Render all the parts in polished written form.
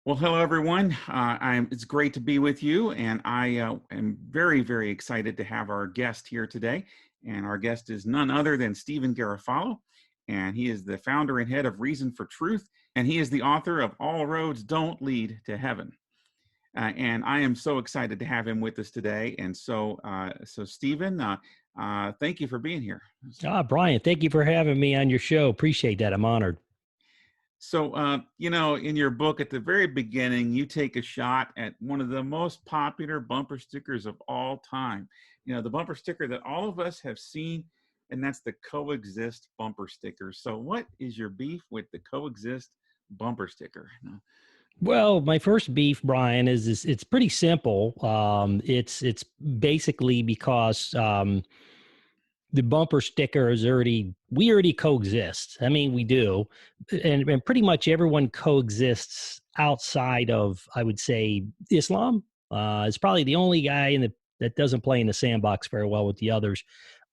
Well, hello everyone. It's great to be with you, and I am very, very excited to have our guest here today. And our guest is none other than Stephen Garofalo, and he is the founder and head of Reason for Truth, and he is the author of All Roads Don't Lead to Heaven. And I am so excited to have him with us today. And so Stephen, thank you for being here. Brian, thank you for having me on your show. Appreciate that. I'm honored. So, in your book at the very beginning, you take a shot at one of the most popular bumper stickers of all time. The bumper sticker that all of us have seen, and that's the Coexist bumper sticker. So, what is your beef with the Coexist bumper sticker? Well, my first beef, Brian, is it's pretty simple. It's basically because the bumper sticker is we already coexist. I mean, we do, and pretty much everyone coexists outside of, I would say, Islam. It's probably the only guy that doesn't play in the sandbox very well with the others.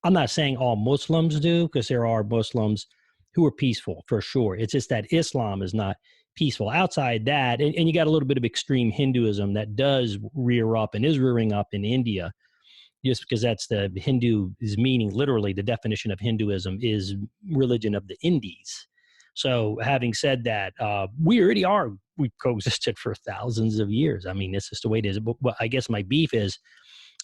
I'm not saying all Muslims do, because there are Muslims who are peaceful for sure. It's just that Islam is not peaceful. Outside that, and you got a little bit of extreme Hinduism that does rear up and is rearing up in India, just because that's the Hindu is meaning literally the definition of Hinduism is religion of the Indies. So having said that, we've coexisted for thousands of years. I mean, it's just the way it is. But I guess my beef is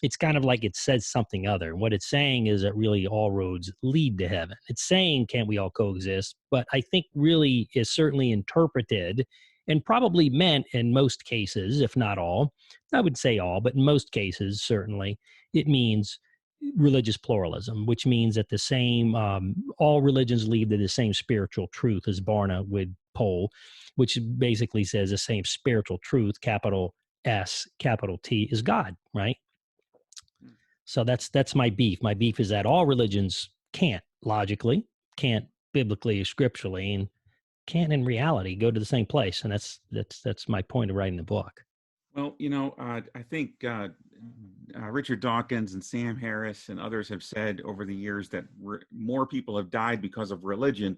it's kind of like it says something other. What it's saying is that really all roads lead to heaven. It's saying, can't we all coexist? But I think really is certainly interpreted and probably meant in most cases, if not all, I would say all, but in most cases, certainly, it means religious pluralism, which means that all religions lead to the same spiritual truth, as Barna would poll, which basically says the same spiritual truth, capital S, capital T, is God, right? So that's my beef. My beef is that all religions can't logically, can't biblically or scripturally, and can't in reality go to the same place. And that's my point of writing the book. Well, I think Richard Dawkins and Sam Harris and others have said over the years that more people have died because of religion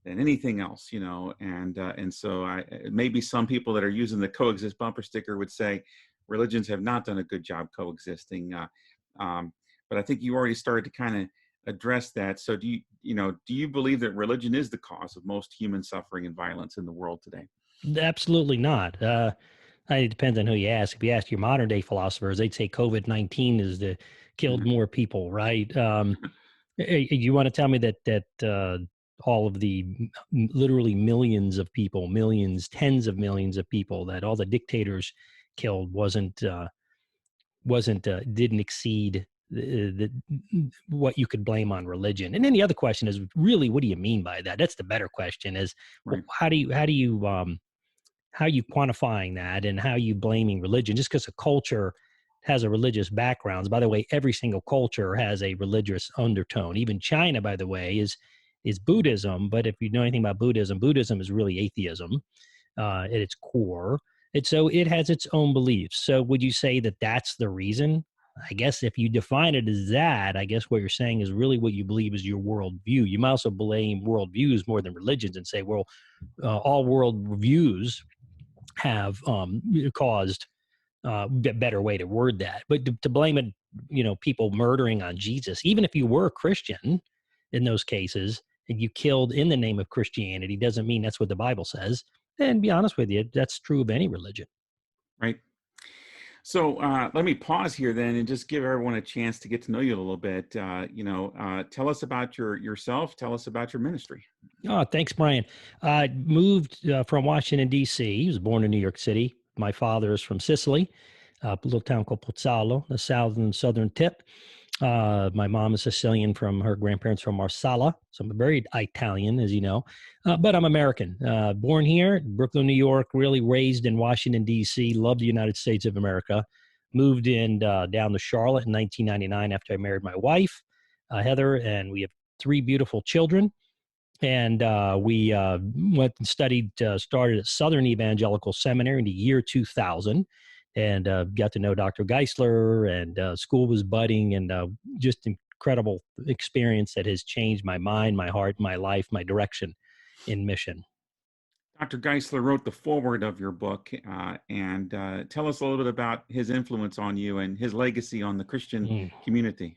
than anything else, and so maybe some people that are using the Coexist bumper sticker would say religions have not done a good job coexisting. But I think you already started to kind of address that. So do you believe that religion is the cause of most human suffering and violence in the world today? Absolutely not. It depends on who you ask. If you ask your modern day philosophers, they'd say COVID-19 killed more people, right? You want to tell me that all of the literally millions of people, tens of millions of people that all the dictators killed didn't exceed what you could blame on religion? And then the other question is really, what do you mean by that? That's the better question is, Right. how are you quantifying that, and how are you blaming religion? Just because a culture has a religious background. By the way, every single culture has a religious undertone. Even China, by the way, is Buddhism. But if you know anything about Buddhism, Buddhism is really atheism at its core. And so it has its own beliefs. So would you say that that's the reason? I guess if you define it as that, I guess what you're saying is really what you believe is your worldview. You might also blame worldviews more than religions and say, well, all worldviews have caused better way to word that. But to blame it, people murdering on Jesus, even if you were a Christian in those cases and you killed in the name of Christianity, doesn't mean that's what the Bible says. And be honest with you, that's true of any religion. Right. So let me pause here then and just give everyone a chance to get to know you a little bit. Tell us about yourself. Tell us about your ministry. Oh, thanks, Brian. I moved from Washington, D.C. I was born in New York City. My father is from Sicily, a little town called Pozzallo, the southern tip. My mom is Sicilian from her grandparents from Marsala. So I'm very Italian, as you know, but I'm American. Born here, Brooklyn, New York, really raised in Washington, D.C., loved the United States of America. Moved in down to Charlotte in 1999 after I married my wife, Heather, and we have 3 beautiful children. And we went and started at Southern Evangelical Seminary in the year 2000, and got to know Dr. Geisler, and school was budding, and just incredible experience that has changed my mind, my heart, my life, my direction in mission. Dr. Geisler wrote the foreword of your book, and tell us a little bit about his influence on you and his legacy on the Christian Mm. community.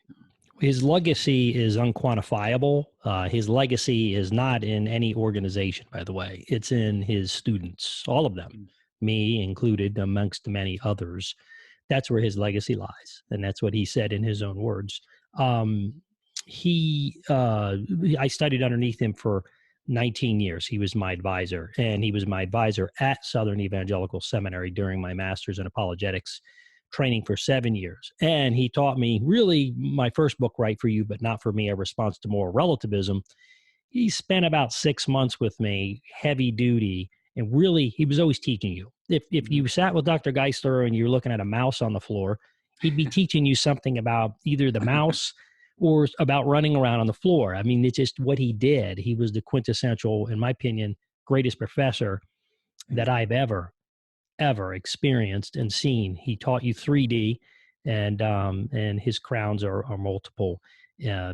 His legacy is unquantifiable. His legacy is not in any organization, by the way. It's in his students, all of them, me included, amongst many others. That's where his legacy lies, and that's what he said in his own words. I studied underneath him for 19 years. He was my advisor, and he was my advisor at Southern Evangelical Seminary during my master's in apologetics training for 7 years. And he taught me really my first book, Right for You, but Not for Me, A Response to Moral Relativism. He spent about 6 months with me, heavy duty, and really he was always teaching you. If you sat with Dr. Geisler and you're looking at a mouse on the floor, he'd be teaching you something about either the mouse or about running around on the floor. I mean, it's just what he did. He was the quintessential, in my opinion, greatest professor that I've ever experienced and seen. He taught you 3D, and his crowns are multiple,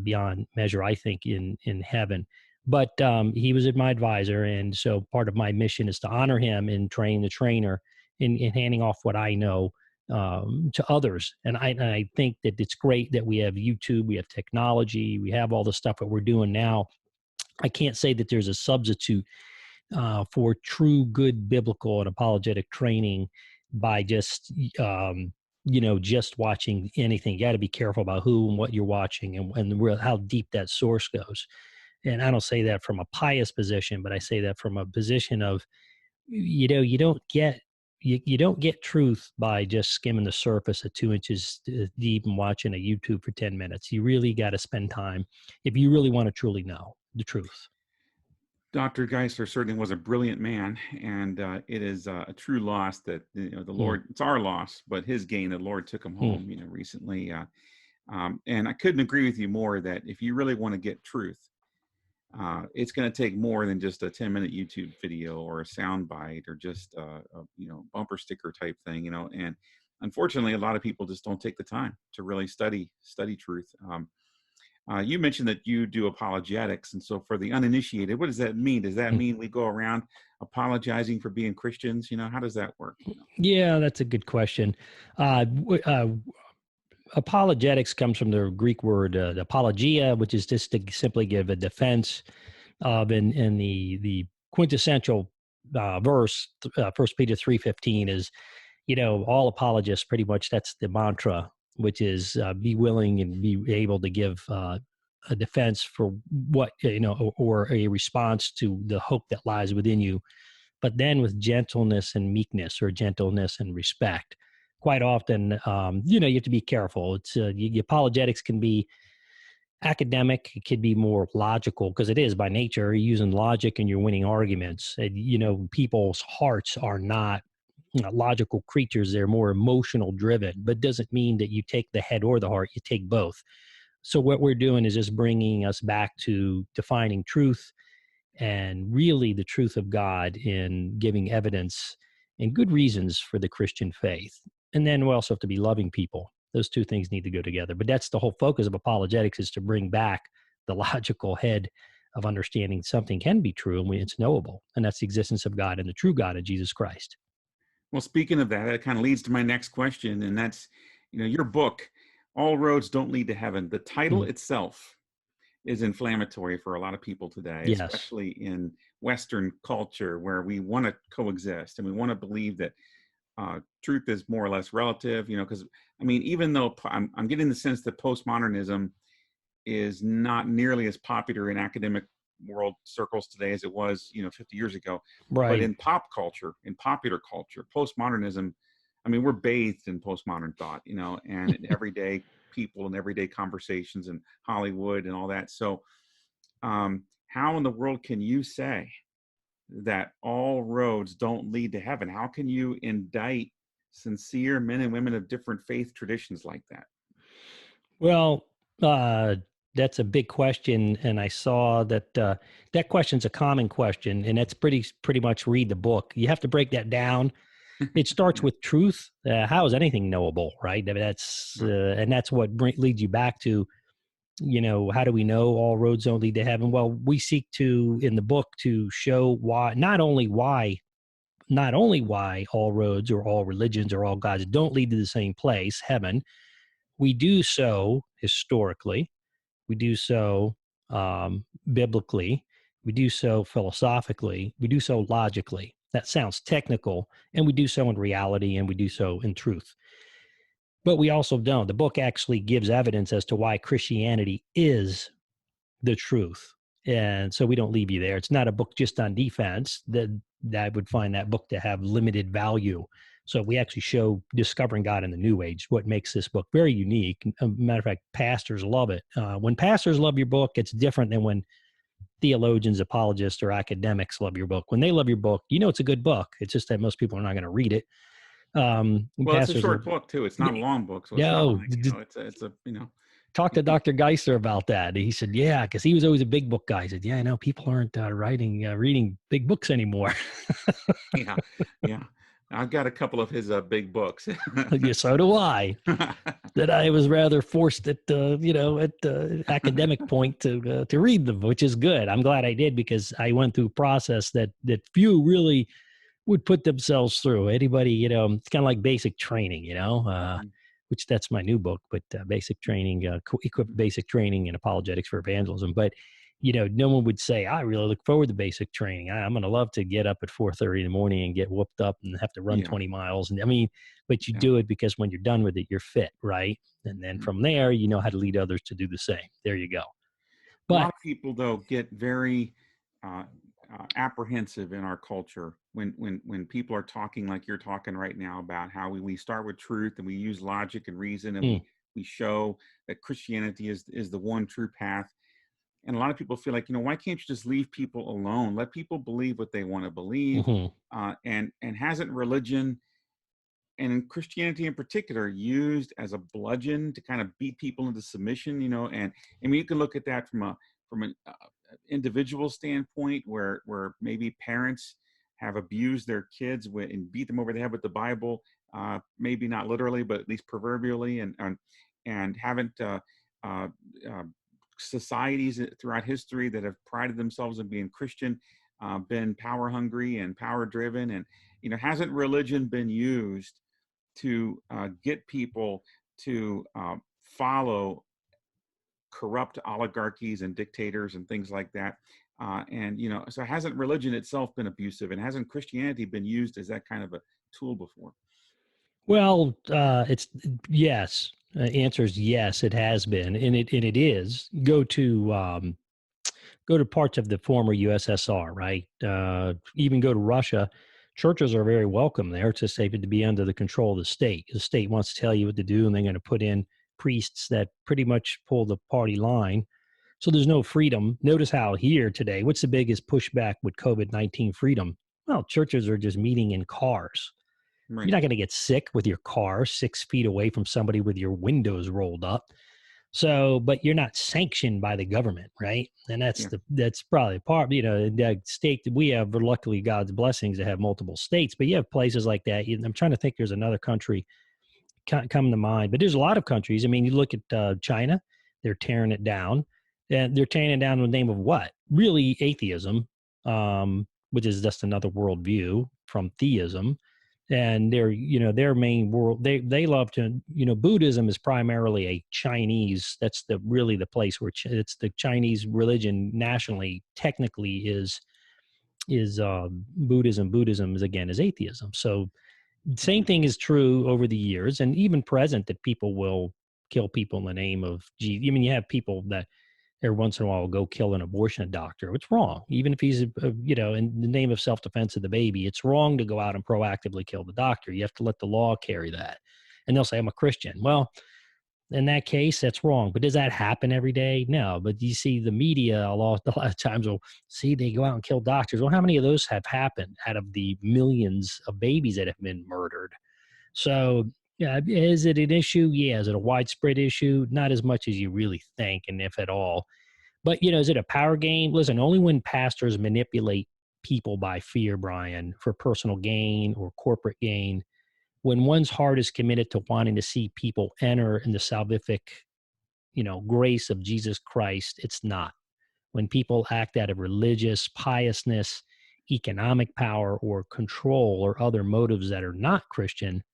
beyond measure, I think, in heaven. But he was my advisor, and so part of my mission is to honor him and train the trainer in handing off what I know to others. And I think that it's great that we have YouTube, we have technology, we have all the stuff that we're doing now. I can't say that there's a substitute for true good biblical and apologetic training by just just watching anything. You got to be careful about who and what you're watching, and how deep that source goes. And I don't say that from a pious position, but I say that from a position of, you don't get truth by just skimming the surface at 2 inches deep and watching a YouTube for 10 minutes. You really got to spend time if you really want to truly know the truth. Dr. Geisler certainly was a brilliant man, and it is a true loss that the Lord. It's our loss, but his gain. The Lord took him home, recently, and I couldn't agree with you more that if you really want to get truth, it's going to take more than just a 10-minute YouTube video or a sound bite or just a bumper sticker type thing, And unfortunately, a lot of people just don't take the time to really study truth. You mentioned that you do apologetics, and so for the uninitiated, what does that mean? Does that mean we go around apologizing for being Christians? How does that work? Yeah, that's a good question. Apologetics comes from the Greek word apologia, which is just to simply give a defense of, in the quintessential verse, 1 Peter 3:15 is, all apologists, pretty much that's the mantra, which is be willing and be able to give a defense for what, or a response to the hope that lies within you, but then with gentleness and meekness, or gentleness and respect. Quite often, you have to be careful. It's apologetics can be academic. It could be more logical, because it is by nature. You're using logic and you're winning arguments. And, people's hearts are not logical creatures. They're more emotional driven, but doesn't mean that you take the head or the heart. You take both. So what we're doing is just bringing us back to defining truth, and really the truth of God, in giving evidence and good reasons for the Christian faith. And then we also have to be loving people. Those two things need to go together. But that's the whole focus of apologetics, is to bring back the logical head of understanding something can be true and it's knowable. And that's the existence of God and the true God in Jesus Christ. Well, speaking of that, it kind of leads to my next question, and that's, your book, All Roads Don't Lead to Heaven. The title itself is inflammatory for a lot of people today, Yes. Especially in Western culture, where we want to coexist and we want to believe that truth is more or less relative, because even though I'm getting the sense that postmodernism is not nearly as popular in academic world circles today as it was 50 years ago, Right. But in pop culture, in popular culture, postmodernism, we're bathed in postmodern thought, and in everyday people and everyday conversations and Hollywood and all that. So how in the world can you say that all roads don't lead to heaven? How can you indict sincere men and women of different faith traditions like that? Well, that's a big question, and I saw that that question's a common question, and that's pretty much read the book. You have to break that down. It starts with truth. How is anything knowable, right? That's and that's what leads you back to how do we know all roads don't lead to heaven? Well, we seek to, in the book, to show not only why all roads or all religions or all gods don't lead to the same place, heaven. We do so historically. We do so biblically. We do so philosophically. We do so logically. That sounds technical, and we do so in reality, and we do so in truth. But we also don't. The book actually gives evidence as to why Christianity is the truth. And so we don't leave you there. It's not a book just on defense. That I would find that book to have limited value. So we actually show discovering God in the New Age, what makes this book very unique. Matter of fact, pastors love it. When pastors love your book, it's different than when theologians, apologists, or academics love your book. When they love your book, it's a good book. It's just that most people are not going to read it. Well, it's a short book too. It's not a long book, so it's not like, it's a Talk to Dr. Geisler about that. He said, yeah, because he was always a big book guy. He said, yeah, I know people aren't reading big books anymore. Yeah. I've got a couple of his big books. Yeah, so do I. That I was rather forced at the academic point to read them, which is good. I'm glad I did, because I went through a process that few really would put themselves through. Anybody, it's kind of like basic training, which that's my new book, but basic training, basic training and apologetics for evangelism. But, no one would say, I really look forward to basic training. I'm going to love to get up at 4:30 in the morning and get whooped up and have to run 20 miles. And but you do it because when you're done with it, you're fit, right? And then from there, you know how to lead others to do the same. There you go. But a lot of people, though, get very apprehensive in our culture when people are talking like you're talking right now about how we start with truth and we use logic and reason, and we show that Christianity is the one true path. And a lot of people feel like, why can't you just leave people alone? Let people believe what they want to believe. And hasn't religion, and Christianity in particular, used as a bludgeon to kind of beat people into submission? And you can look at that from an individual standpoint, where maybe parents have abused their kids and beat them over the head with the Bible, maybe not literally, but at least proverbially, and haven't societies throughout history that have prided themselves on being Christian been power hungry and power driven, and hasn't religion been used to get people to follow corrupt oligarchies and dictators and things like that? So hasn't religion itself been abusive, and hasn't Christianity been used as that kind of a tool before? Well, it's yes. Answer is yes, it has been, and it is. Go to parts of the former USSR, right? Even go to Russia. Churches are very welcome there. It's safe to be under the control of the state. The state wants to tell you what to do, and they're going to put in priests that pretty much pull the party line. So there's no freedom. Notice how here today, what's the biggest pushback with COVID-19 freedom? Well, churches are just meeting in cars. Right. You're not going to get sick with your car 6 feet away from somebody with your windows rolled up. So, but you're not sanctioned by the government, right? And that's probably part, the state that we have, luckily God's blessings to have multiple states, but you have places like that. I'm trying to think there's another country come to mind, but there's a lot of countries. You look at China, they're tearing it down, and they're tearing it down in the name of what? Really atheism, which is just another worldview from theism. And their main world, they love to, Buddhism is primarily a Chinese, that's really the place where it's the Chinese religion nationally, technically is Buddhism. Buddhism is atheism. So same thing is true over the years and even present, that people will kill people in the name of Jesus. You have people that every once in a while will go kill an abortion doctor. It's wrong. Even if he's, in the name of self-defense of the baby, it's wrong to go out and proactively kill the doctor. You have to let the law carry that. And they'll say, I'm a Christian. Well, in that case, that's wrong. But does that happen every day? No. But you see the media a lot of times will see they go out and kill doctors. Well, how many of those have happened out of the millions of babies that have been murdered? So yeah, is it an issue? Yeah. Is it a widespread issue? Not as much as you really think, and if at all. But, is it a power game? Listen, only when pastors manipulate people by fear, Brian, for personal gain or corporate gain, when one's heart is committed to wanting to see people enter in the salvific grace of Jesus Christ, it's not. When people act out of religious piousness, economic power, or control, or other motives that are not Christian,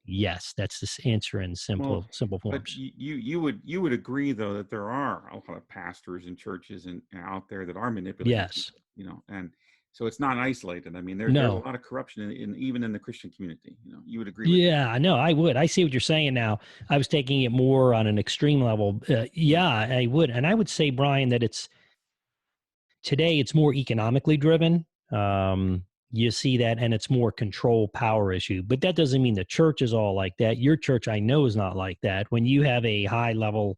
yes, that's the answer in Well, simple but forms. you would agree though that there are a lot of pastors and churches and out there that are manipulating Yes. people, and so it's not isolated. I mean, there's a No. lot of corruption in even in the Christian community. You would agree with that. Yeah, I know. I would. I see what you're saying now. I was taking it more on an extreme level. Mhm. Yeah, I would. And I would say, Brian, that today it's more economically driven. You see that, and it's more control power issue. But that doesn't mean the church is all like that. Your church, I know, is not like that. When you have a high level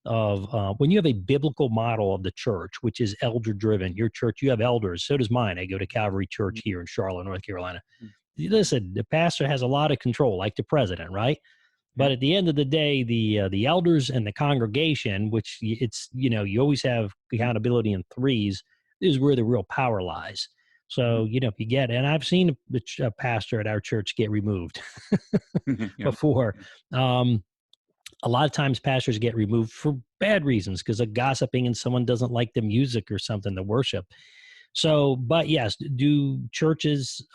of, when you have a biblical model of the church, which is elder driven, your church, you have elders. So does mine. I go to Calvary Church here in Charlotte, North Carolina. Mhm. Listen, the pastor has a lot of control, like the president, right? Yeah. But at the end of the day, the elders and the congregation, which it's you always have accountability in threes, is where the real power lies. Mhm. So if you get, and I've seen a pastor at our church get removed Yeah. before. Um, a lot of times pastors get removed for bad reasons because of gossiping and someone doesn't like the music or something, the worship. So, but yes, do churches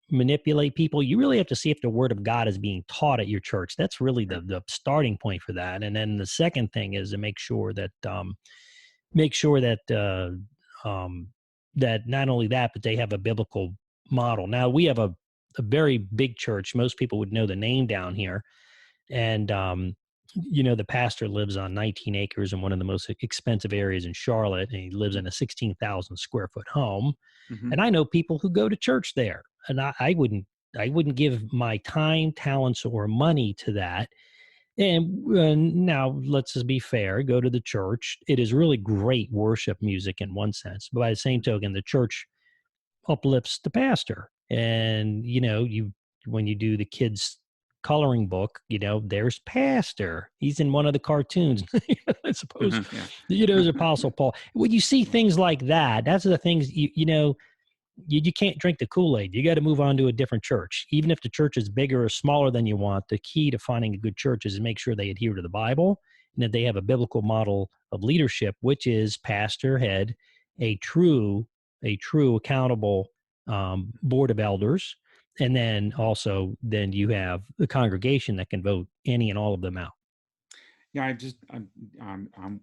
manipulate people? You really have to see if the word of God is being taught at your church. That's really Right. the starting point for that. And then the second thing is to make sure that not only that, but they have a biblical model. Now we have a very big church. Most people would know the name down here, and the pastor lives on 19 acres in one of the most expensive areas in Charlotte, and he lives in a 16,000 square foot home. Mm-hmm. And I know people who go to church there, and I wouldn't give my time, talents, or money to that. And now let's just be fair, go to the church. It is really great worship music in one sense, but by the same token, the church uplifts the pastor. And you when you do the kids coloring book, there's pastor. He's in one of the cartoons. I suppose Yeah. there's Apostle Paul. When you see things like that, that's the things you can't drink the Kool-Aid. You got to move on to a different church. Even if the church is bigger or smaller than you want, the key to finding a good church is to make sure they adhere to the Bible and that they have a biblical model of leadership, which is pastor, head, a true accountable board of elders, and then you have the congregation that can vote any and all of them out. Yeah. I'm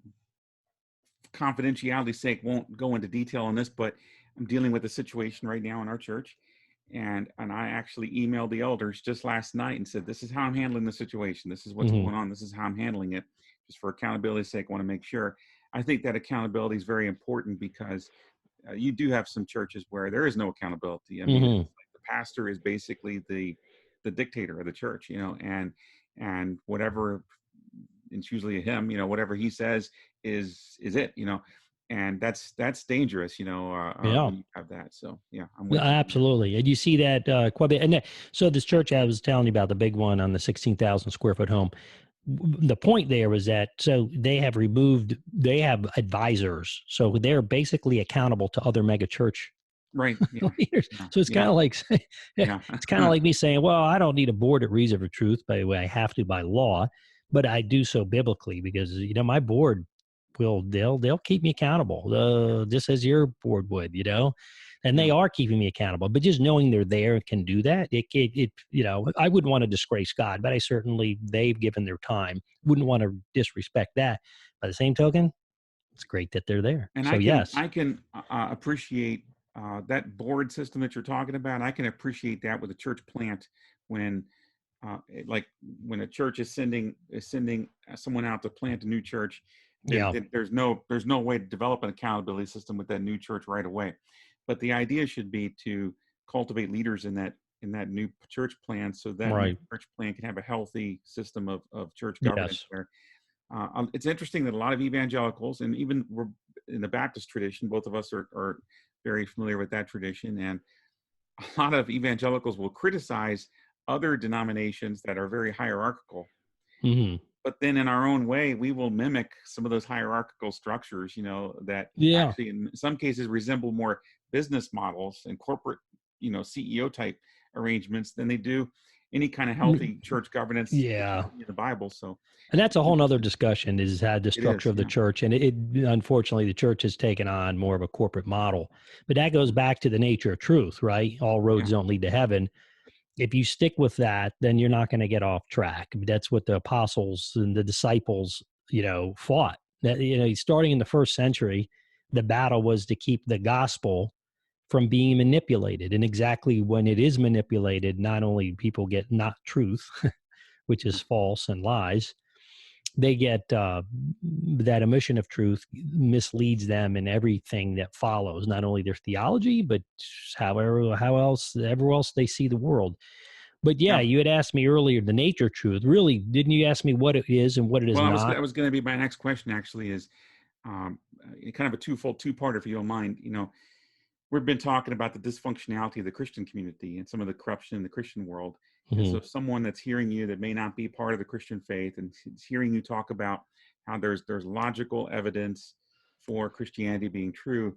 confidentiality's sake won't go into detail on this, but I'm dealing with a situation right now in our church, and I actually emailed the elders just last night and said, "This is how I'm handling the situation. This is what's Hmm. going on. This is how I'm handling it." Just for accountability's sake, I want to make sure. I think that accountability is very important because you do have some churches where there is no accountability. I mean, it's Hmm. like the pastor is basically the dictator of the church, and whatever, it's usually him, whatever he says is it, and that's dangerous, Yeah. when you have that. So yeah, I'm Yeah, with you on that. absolutely. And you see that quite a bit. And so this church I was telling you about, the big one on the 16,000 square foot home, the point there was that so they have advisors. So they're basically accountable to other mega church Right. Yeah. leaders. Yeah. So it's Yeah. kind of like Yeah. it's kind of like me saying, well, I don't need a board at Reason for Truth by the way I have to by law, but I do so biblically because my board they'll keep me accountable, just as your board would, and Yeah. they are keeping me accountable. But just knowing they're there and can do that, I wouldn't want to disgrace God, but I certainly they've given their time. Wouldn't want to disrespect that. By the same token, it's great that they're there. And So I can yes. I can appreciate that board system that you're talking about. I can appreciate that with a church plant when like when a church is sending someone out to plant a new church, then, Yeah. then there's no way to develop an accountability system with that new church right away. But the idea should be to cultivate leaders in that new church plan so that new Right. church plan can have a healthy system of church governance Yes. there. It's interesting that a lot of evangelicals, and even we're in the Baptist tradition, both of us are very familiar with that tradition, and a lot of evangelicals will criticize other denominations that are very hierarchical. Hmm. But then in our own way, we will mimic some of those hierarchical structures, that Yeah. actually in some cases resemble more business models and corporate, CEO type arrangements than they do. any kind of healthy church governance that you Yeah. see in the Bible. So And that's a it's whole nother interesting. discussion is had the It structure is, of the yeah. church. And unfortunately, the church has taken on more of a corporate model. But that goes back to the nature of truth, right? All roads Yeah. don't lead to heaven. If you stick with that, then you're not going to get off track. That's what the apostles and the disciples, fought. That, starting in the first century, the battle was to keep the gospel from being manipulated. And exactly when it is manipulated, not only people get not truth, which is false and lies, they get that omission of truth misleads them in everything that follows, not only their theology, but however else they see the world. But yeah, Yeah. you had asked me earlier the nature of truth. Really, didn't you ask me what it is and what it is Well, not? that was going to be my next question. Actually, is kind of a twofold, two-parter, if you don't mind. We've been talking about the dysfunctionality of the Christian community and some of the corruption in the Christian world. And Hmm. so, someone that's hearing you that may not be part of the Christian faith and is hearing you talk about how there's logical evidence for Christianity being true,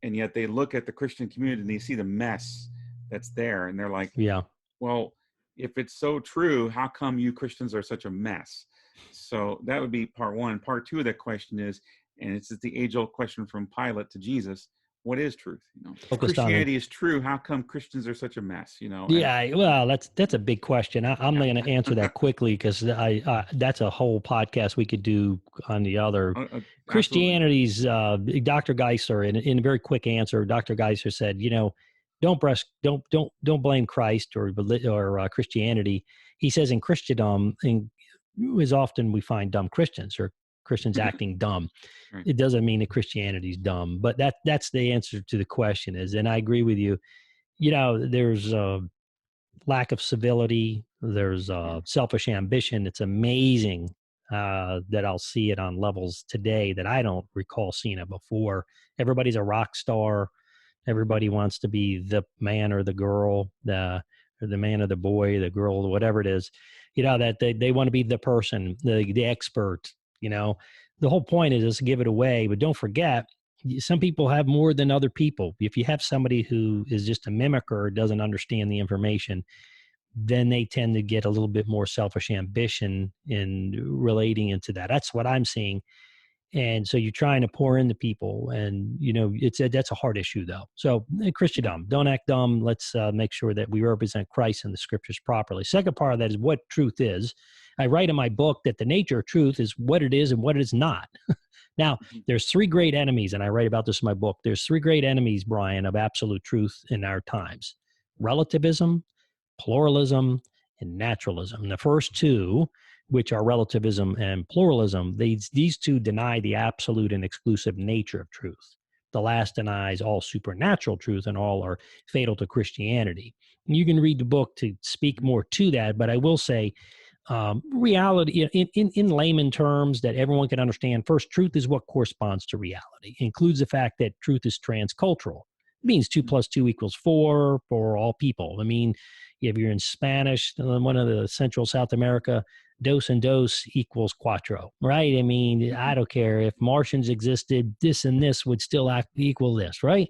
and yet they look at the Christian community and they see the mess that's there, and they're like, Yeah. well, if it's so true, how come you Christians are such a mess? So that would be part one. Part two of that question is, and it's the age-old question from Pilate to Jesus: what is truth? If Focused on it. Christianity is true, how come Christians are such a mess? And Yeah, well, that's a big question. I'm yeah, going to answer that quickly because I that's a whole podcast we could do on the other. absolutely, Christianity's Dr. Geisler, in a very quick answer, Dr. Geisler said, don't blame Christ or Christianity. He says in Christendom, as often we find dumb Christians or Christians acting dumb. right, It doesn't mean that Christianity's dumb, but that's the answer to the question is, and I agree with you. There's lack of civility. There's yeah, selfish ambition. It's amazing that I'll see it on levels today that I don't recall seeing it before. Everybody's a rock star. Everybody wants to be the man or the girl, or the man or the boy, the girl, whatever it is. That they want to be the person, the expert. The whole point is to give it away, but don't forget some people have more than other people. If you have somebody who is just a mimicker or doesn't understand the information, then they tend to get a little bit more selfish ambition in relating into that. That's what I'm seeing. And so you're trying to pour into people, and that's a hard issue though. So yeah, Christendom, don't act dumb. Let's make sure that we represent Christ in the scriptures properly. Second part of that is what truth is. I write in my book that the nature of truth is what it is and what it is not. Now, mhm, there's three great enemies, and I write about this in my book. There's three great enemies, Brian, of absolute truth in our times: relativism, pluralism, and naturalism. The first two, which are relativism and pluralism, these two deny the absolute and exclusive nature of truth. The last denies all supernatural truth, and all are fatal to Christianity. And you can read the book to speak mhm, more to that, but I will say reality in layman terms that everyone can understand. First, truth is what corresponds to reality. It includes the fact that truth is transcultural. It means two mhm, plus two equals four for all people. I mean, if you're in Spanish, one of the Central South America, dos and dos equals cuatro, right? I mean, I mhm, don't care if Martians existed, this and this would still equal this, right?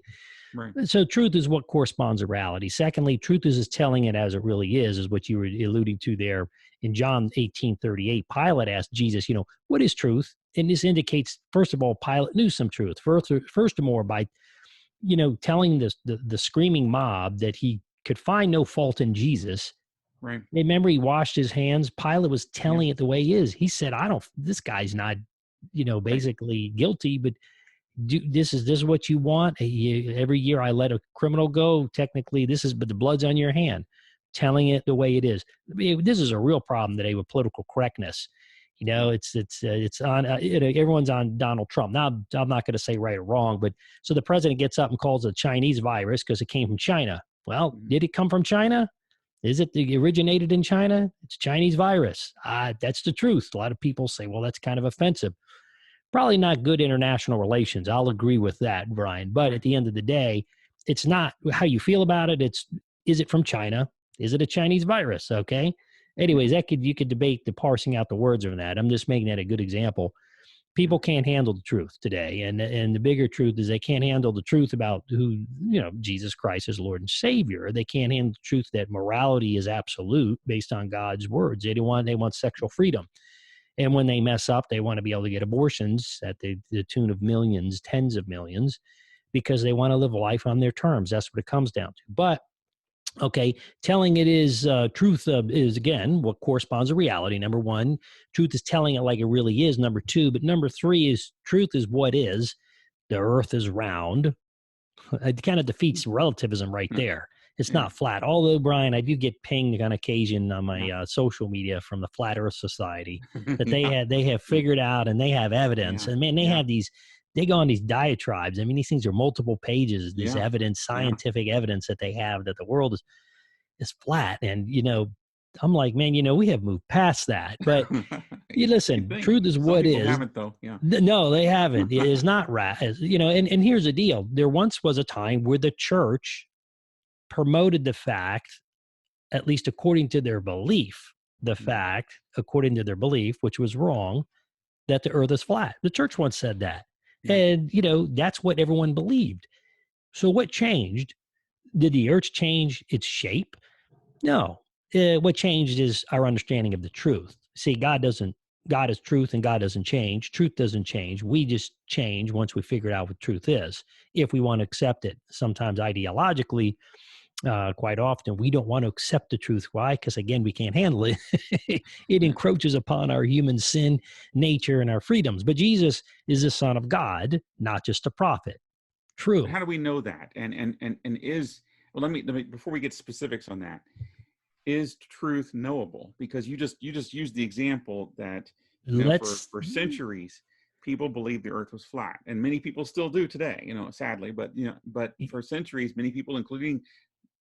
right, So truth is what corresponds to reality. Secondly, truth is telling it as it really is what you were alluding to there in John 18:38. Pilate asked Jesus, what is truth? And this indicates, first of all, Pilate knew some truth. First of all, by telling the screaming mob that he could find no fault in Jesus. right, Remember, he washed his hands. Pilate was yeah, telling it the way he is. He said, "I don't. This guy's not, right, basically guilty, but this is what you want. Every year I let a criminal go. Technically, but the blood's on your hand. Telling it the way it is. This is a real problem today with political correctness. yeah, It's on. Everyone's on Donald Trump. Now, I'm not going to say right or wrong, but so the president gets up and calls it a Chinese virus because it came from China. Well, mhm, did it come from China? Is it originated in China? It's a Chinese virus. That's the truth. A lot of people say, well, that's kind of offensive. Probably not good international relations. I'll agree with that, Brian. But right, at the end of the day, it's not how you feel about it. Is it from China? Is it a Chinese virus? Okay. yeah, Anyways, you could debate the parsing out the words of that. I'm just making that a good example. People can't handle the truth today, and the bigger truth is they can't handle the truth about who, Jesus Christ is Lord and Savior. They can't handle the truth that morality is absolute based on God's words. They want sexual freedom, and when they mess up, they want to be able to get abortions at the tune of millions, tens of millions, because they want to live life on their terms. That's what it comes down to. But okay, telling it is truth is, again, what corresponds to reality. Number one, truth is telling it like it really is. Number two, but number three is truth is what is. The earth is round. It kind of defeats relativism right there. It's not flat. Although, Brian, I do get pinged on occasion on my social media from the Flat Earth Society that they have figured out, and they have evidence. And man, they go on these diatribes. I mean, these things are multiple pages, this evidence, scientific evidence that they have that the world is flat. And, I'm like, man, we have moved past that. But you listen, truth is what is. Haven't, though. Yeah. No, they haven't. It is not right. And here's the deal. There once was a time where the church promoted the fact, at least according to their belief, according to their belief, which was wrong, that the earth is flat. The church once said that. And, that's what everyone believed. So what changed? Did the earth change its shape? No. What changed is our understanding of the truth. See, God is truth, and God doesn't change. Truth doesn't change. We just change once we figure out what truth is, if we want to accept it. Sometimes ideologically, quite often, we don't want to accept the truth. Why? Because, again, we can't handle it. It encroaches upon our human sin nature and our freedoms. But Jesus is the Son of God, not just a prophet. True. How do we know that? And let me before we get specifics on that, is truth knowable? Because you just used the example that for centuries people believed the earth was flat, and many people still do today, sadly. But for centuries, many people, including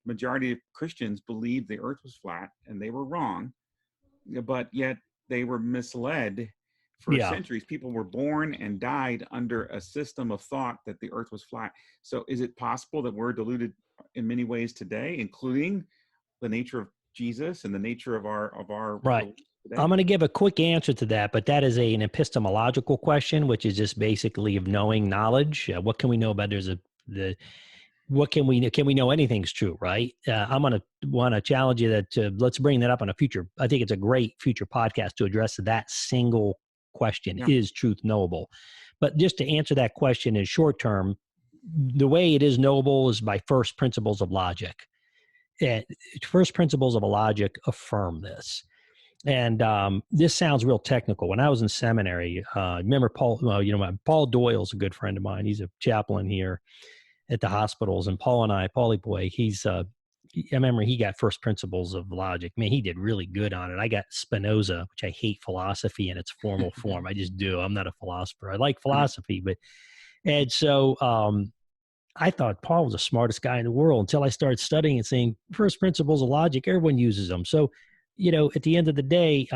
majority of Christians, believed the earth was flat, and they were wrong. But yet they were misled for centuries. People were born and died under a system of thought that the earth was flat. So is it possible that we're deluded in many ways today, including the nature of Jesus and the nature of our right? I'm going to give a quick answer to that, but that is an epistemological question, which is just basically of knowing knowledge. What can we know about? What can we know? Anything's true, right? I'm going to want to challenge you that let's bring that up on a future. I think it's a great future podcast to address that single question: is truth knowable? But just to answer that question in short term, the way it is knowable is by first principles of logic. First principles of logic affirm this. And this sounds real technical. When I was in seminary, remember Paul? Paul Doyle's a good friend of mine. He's a chaplain here at the hospitals. And Paul and I, Paulie boy, I remember he got first principles of logic. Man, he did really good on it. I got Spinoza, which I hate philosophy in its formal form. I just do. I'm not a philosopher. I like philosophy, and so I thought Paul was the smartest guy in the world until I started studying and saying first principles of logic. Everyone uses them. So, at the end of the day,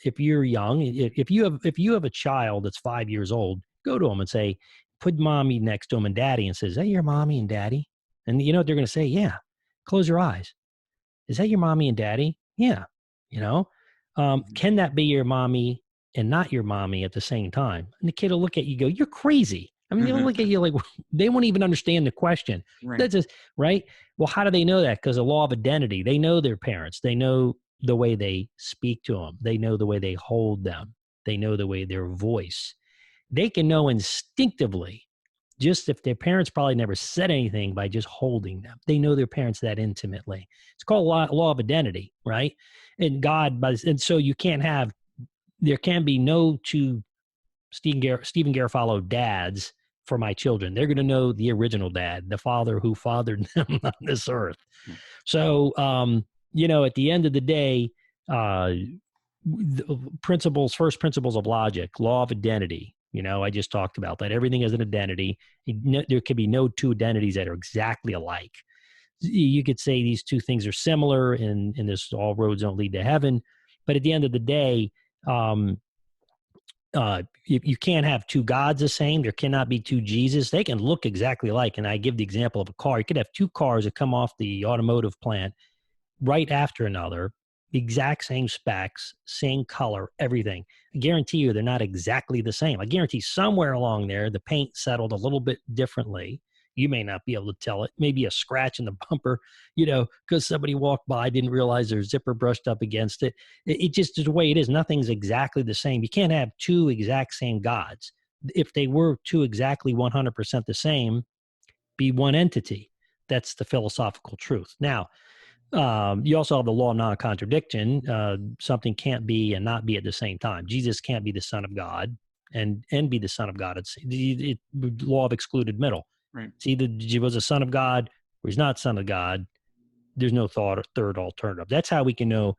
if you're young, if you have a child that's 5 years old, go to them and say, put mommy next to him and daddy, and says, "Is that your mommy and daddy?" And you know what they're going to say? Yeah. Close your eyes. Is that your mommy and daddy? Yeah. Can that be your mommy and not your mommy at the same time? And the kid will look at you and go, "You're crazy." I mean, they'll look at you like they won't even understand the question. Right. That's just right. Well, how do they know that? Because the law of identity. They know their parents. They know the way they speak to them. They know the way they hold them. They know the way their voice. They can know instinctively, just if their parents probably never said anything, by just holding them. They know their parents that intimately. It's called law of identity, right? And so there can be no two Stephen Garofalo dads for my children. They're going to know the original dad, the father who fathered them on this earth. So, at the end of the day, first principles of logic, law of identity. I just talked about that. Everything has an identity. There can be no two identities that are exactly alike. You could say these two things are similar, and this all roads don't lead to heaven. But at the end of the day, you can't have two gods the same. There cannot be two Jesus. They can look exactly alike. And I give the example of a car. You could have two cars that come off the automotive plant right after another, exact same specs, same color, everything. I guarantee you they're not exactly the same. I guarantee somewhere along there, the paint settled a little bit differently. You may not be able to tell it. Maybe a scratch in the bumper, because somebody walked by, didn't realize their zipper brushed up against it. It just is the way it is. Nothing's exactly the same. You can't have two exact same gods. If they were two exactly 100% the same, be one entity. That's the philosophical truth. Now, you also have the law of non-contradiction. Something can't be and not be at the same time. Jesus can't be the Son of God and be the Son of God. It's the law of excluded middle. Right. It's either he was a son of God or he's not son of God. There's no third alternative. That's how we can know.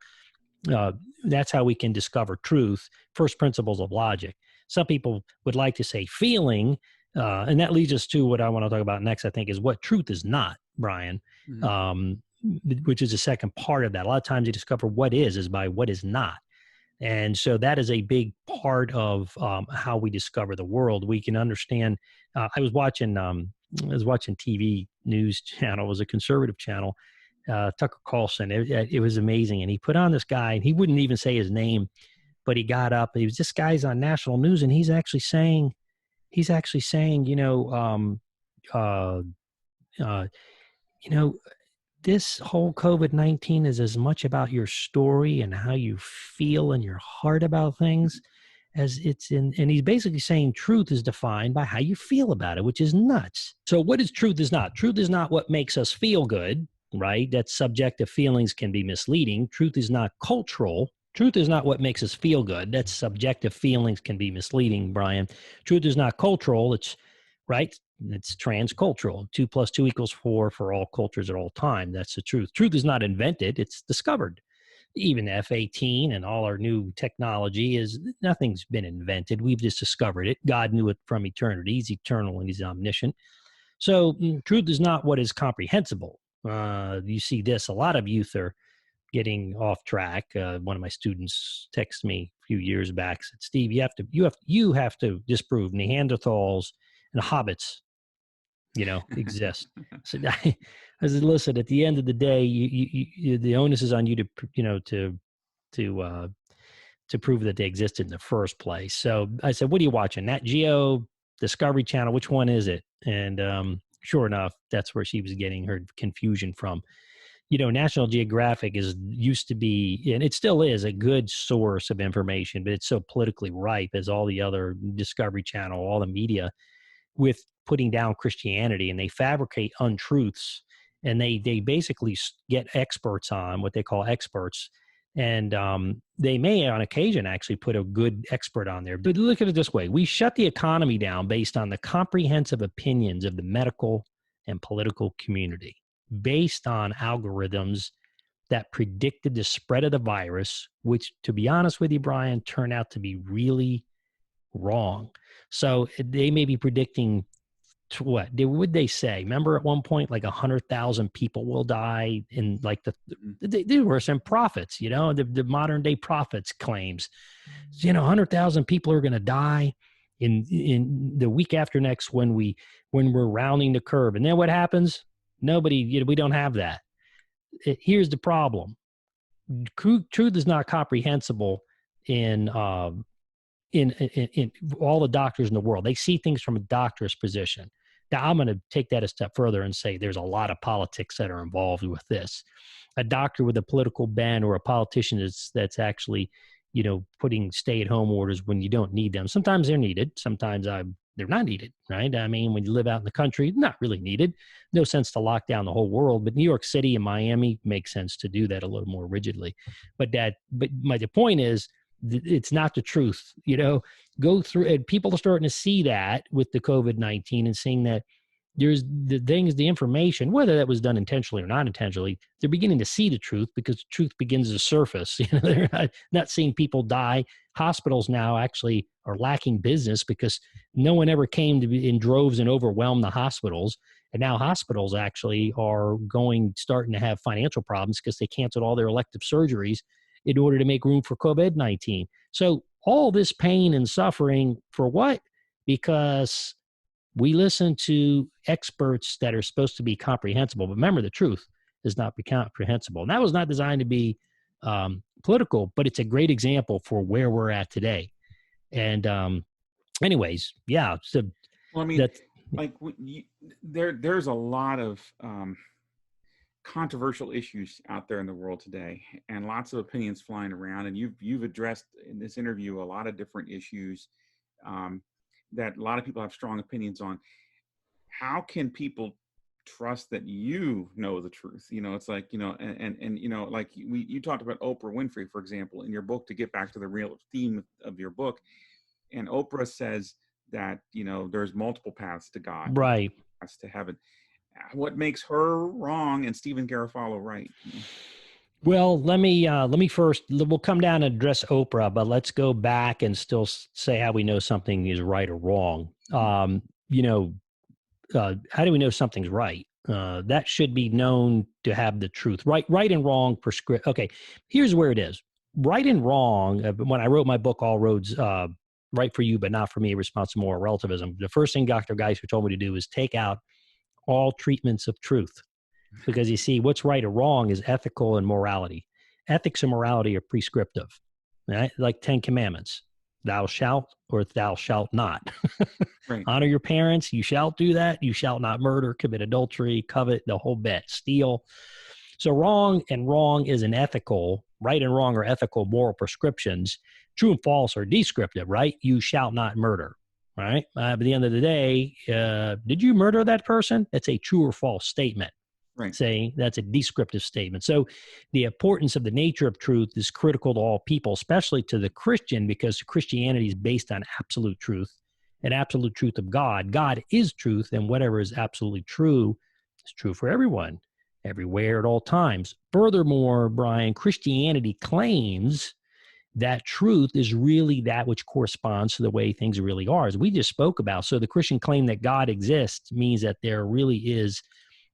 That's how we can discover truth. First principles of logic. Some people would like to say feeling, and that leads us to what I want to talk about next. I think is what truth is not, Brian. Mm-hmm. Which is the second part of that. A lot of times you discover what is by what is not. And so that is a big part of how we discover the world. We can understand. I was watching TV news channel. It was a conservative channel, Tucker Carlson. It was amazing. And he put on this guy, and he wouldn't even say his name, but he got up. He was, this guy's on national news, and he's actually saying, this whole COVID-19 is as much about your story and how you feel in your heart about things as it's in, and he's basically saying truth is defined by how you feel about it, which is nuts. So what is truth is not? Truth is not what makes us feel good, right? That subjective feelings can be misleading. Truth is not cultural. Truth is not what makes us feel good. That's subjective feelings can be misleading, Brian. Truth is not cultural. It's right. It's transcultural. 2 + 2 = 4 for all cultures at all time. That's the truth. Truth is not invented. It's discovered. Even F-18 and all our new technology nothing's been invented. We've just discovered it. God knew it from eternity. He's eternal and he's omniscient. So truth is not what is comprehensible. You see this. A lot of youth are getting off track. One of my students texted me a few years back, said, Steve, you have to disprove Neanderthals and hobbits, exist. So I said, listen, at the end of the day, you the onus is on you to prove that they existed in the first place. So I said, what are you watching? Nat Geo, Discovery Channel, which one is it? And sure enough, that's where she was getting her confusion from. National Geographic used to be, and it still is, a good source of information, but it's so politically ripe as all the other Discovery Channel, all the media, with putting down Christianity, and they fabricate untruths, and they basically get experts on, what they call experts, and they may on occasion actually put a good expert on there. But look at it this way: we shut the economy down based on the comprehensive opinions of the medical and political community, based on algorithms that predicted the spread of the virus, which, to be honest with you, Brian, turned out to be really wrong. So they may be predicting what would they say? Remember at one point, like 100,000 people will die in like there were some prophets, the modern day prophets claims, 100,000 people are going to die in the week after next when we're rounding the curve. And then what happens? Nobody, we don't have that. Here's the problem. Truth is not comprehensible in all the doctors in the world. They see things from a doctor's position. Now, I'm going to take that a step further and say there's a lot of politics that are involved with this. A doctor with a political bent or a politician that's actually, putting stay-at-home orders when you don't need them. Sometimes they're needed. Sometimes they're not needed, right? I mean, when you live out in the country, not really needed. No sense to lock down the whole world. But New York City and Miami make sense to do that a little more rigidly. But the point is, it's not the truth, go through, and people are starting to see that with the COVID-19 and seeing that there's the information, whether that was done intentionally or not intentionally, they're beginning to see the truth because the truth begins to surface. They're not seeing people die. Hospitals now actually are lacking business because no one ever came in droves and overwhelmed the hospitals. And now hospitals actually are starting to have financial problems because they canceled all their elective surgeries in order to make room for COVID-19. So all this pain and suffering for what? Because we listen to experts that are supposed to be comprehensible. But remember, the truth is not comprehensible. And that was not designed to be political, but it's a great example for where we're at today. And anyways, yeah. So Well, I mean, that's like there's a lot of controversial issues out there in the world today, and lots of opinions flying around. And you've addressed in this interview a lot of different issues that a lot of people have strong opinions on. How can people trust that you know the truth? It's like, and like you talked about Oprah Winfrey, for example, in your book, to get back to the real theme of your book. And Oprah says that, there's multiple paths to God, right. paths to heaven. What makes her wrong and Stephen Garofalo right? Well, let me first, we'll come down and address Oprah, but let's go back and still say how we know something is right or wrong. How do we know something's right? That should be known to have the truth. Right and wrong prescript. Okay, here's where it is. Right and wrong. When I wrote my book, All Roads, Right for You, but Not for Me, Responsible Moral Relativism, the first thing Dr. Geisler told me to do is take out all treatments of truth. Because you see, what's right or wrong is ethical and morality. Ethics and morality are prescriptive, right? Like 10 Commandments. Thou shalt or thou shalt not. Right. Honor your parents. You shall do that. You shall not murder, commit adultery, covet, the whole bit, steal. So wrong and wrong is an ethical, right and wrong are ethical moral prescriptions. True and false are descriptive, right? You shall not murder, right? At the end of the day, did you murder that person? That's a true or false statement. Right. Saying that's a descriptive statement. So the importance of the nature of truth is critical to all people, especially to the Christian, because Christianity is based on absolute truth and absolute truth of God. God is truth, and whatever is absolutely true is true for everyone, everywhere, at all times. Furthermore, Brian, Christianity claims that truth is really that which corresponds to the way things really are, as we just spoke about. So the Christian claim that God exists means that there really is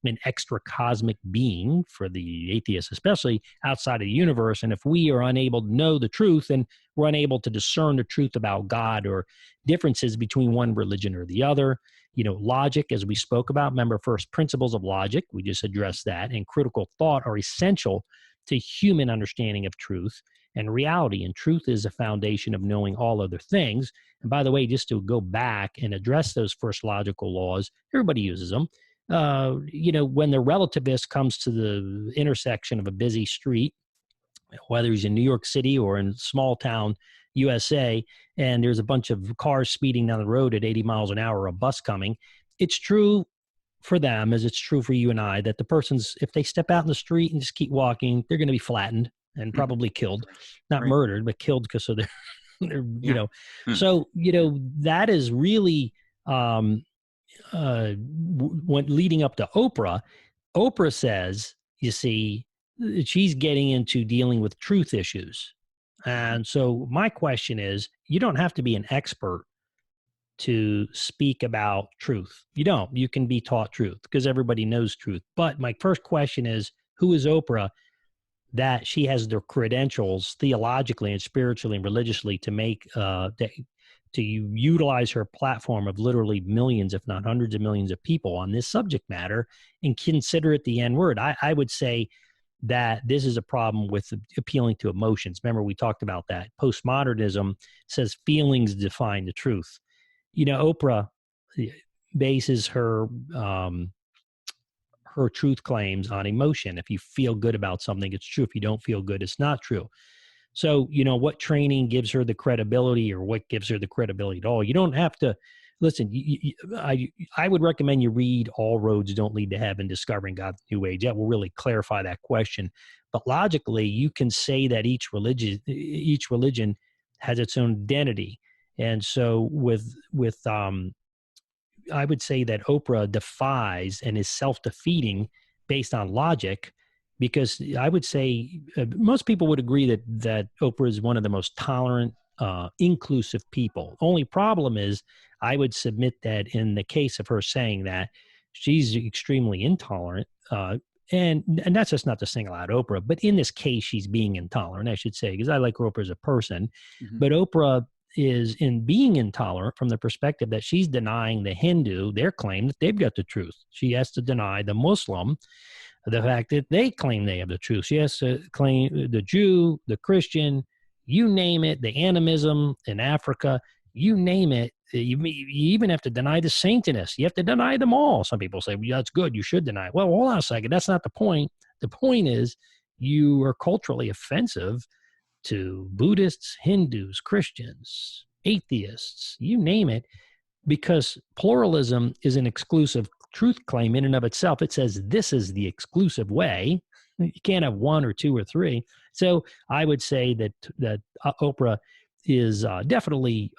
an extra cosmic being, for the atheist especially, outside of the universe. And if we are unable to know the truth, and we're unable to discern the truth about God or differences between one religion or the other, logic, as we spoke about, remember first principles of logic, we just addressed that, and critical thought are essential to human understanding of truth and reality. And truth is a foundation of knowing all other things. And by the way, just to go back and address those first logical laws, everybody uses them. When the relativist comes to the intersection of a busy street, whether he's in New York City or in small town USA, and there's a bunch of cars speeding down the road at 80 miles an hour, a bus coming, it's true for them as it's true for you and I that the person's, if they step out in the street and just keep walking, they're going to be flattened and probably killed, not murdered, but killed because of they're So, that is really, when leading up to Oprah says, you see, she's getting into dealing with truth issues. And so my question is, you don't have to be an expert to speak about truth. You don't. You can be taught truth because everybody knows truth. But my first question is, who is Oprah that she has the credentials theologically and spiritually and religiously to make to utilize her platform of literally millions, if not hundreds of millions of people on this subject matter and consider it the N word? I would say that this is a problem with appealing to emotions. Remember, we talked about that. Postmodernism says feelings define the truth. Oprah bases her truth claims on emotion. If you feel good about something, it's true. If you don't feel good, it's not true. So, what training gives her the credibility, or what gives her the credibility at all? You don't have to listen. I would recommend you read All Roads Don't Lead to Heaven, Discovering God's New Age. That will really clarify that question. But logically, you can say that each religion has its own identity. And so I would say that Oprah defies and is self-defeating based on logic, because I would say most people would agree that Oprah is one of the most tolerant, inclusive people. Only problem is, I would submit that in the case of her saying that, she's extremely intolerant. And that's just not to single out Oprah, but in this case, she's being intolerant, I should say, because I like Oprah as a person. Mm-hmm. But Oprah is in being intolerant from the perspective that she's denying the Hindu their claim that they've got the truth. She has to deny the Muslim the fact that they claim they have the truth. Yes, claim the Jew, the Christian, you name it, the animism in Africa, you name it. You even have to deny the Satanists. You have to deny them all. Some people say, well, that's good. You should deny it. Well, hold on a second. That's not the point. The point is you are culturally offensive to Buddhists, Hindus, Christians, atheists, you name it, because pluralism is an exclusive truth claim in and of itself. It says this is the exclusive way. You can't have one or two or three. So I would say that Oprah is definitely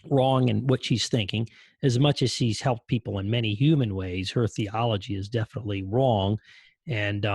wrong in what she's thinking. As much as she's helped people in many human ways, her theology is definitely wrong. And,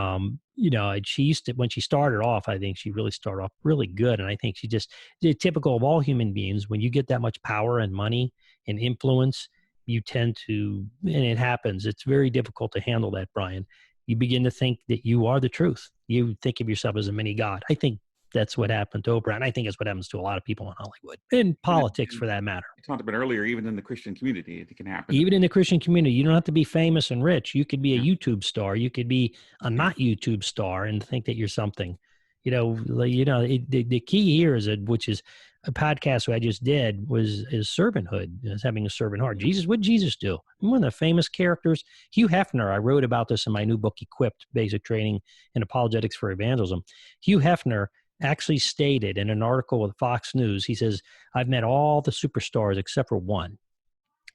she used to, when she started off, I think she really started off really good. And I think she just, typical of all human beings, when you get that much power and money and influence, you tend to, and it happens, it's very difficult to handle that, Brian. You begin to think that you are the truth. You think of yourself as a mini God. I think that's what happened to Oprah. And I think it's what happens to a lot of people in Hollywood, in politics for that matter. You talked about earlier, even in the Christian community, it can happen. Even in the Christian community, you don't have to be famous and rich. You could be a YouTube star. You could be a not YouTube star and think that you're something. The key here is, which is a podcast I just did, is servanthood, is having a servant heart. Jesus, what did Jesus do? One of the famous characters, Hugh Hefner, I wrote about this in my new book, Equipped, Basic Training in Apologetics for Evangelism. Hugh Hefner actually stated in an article with Fox News, he says, I've met all the superstars except for one.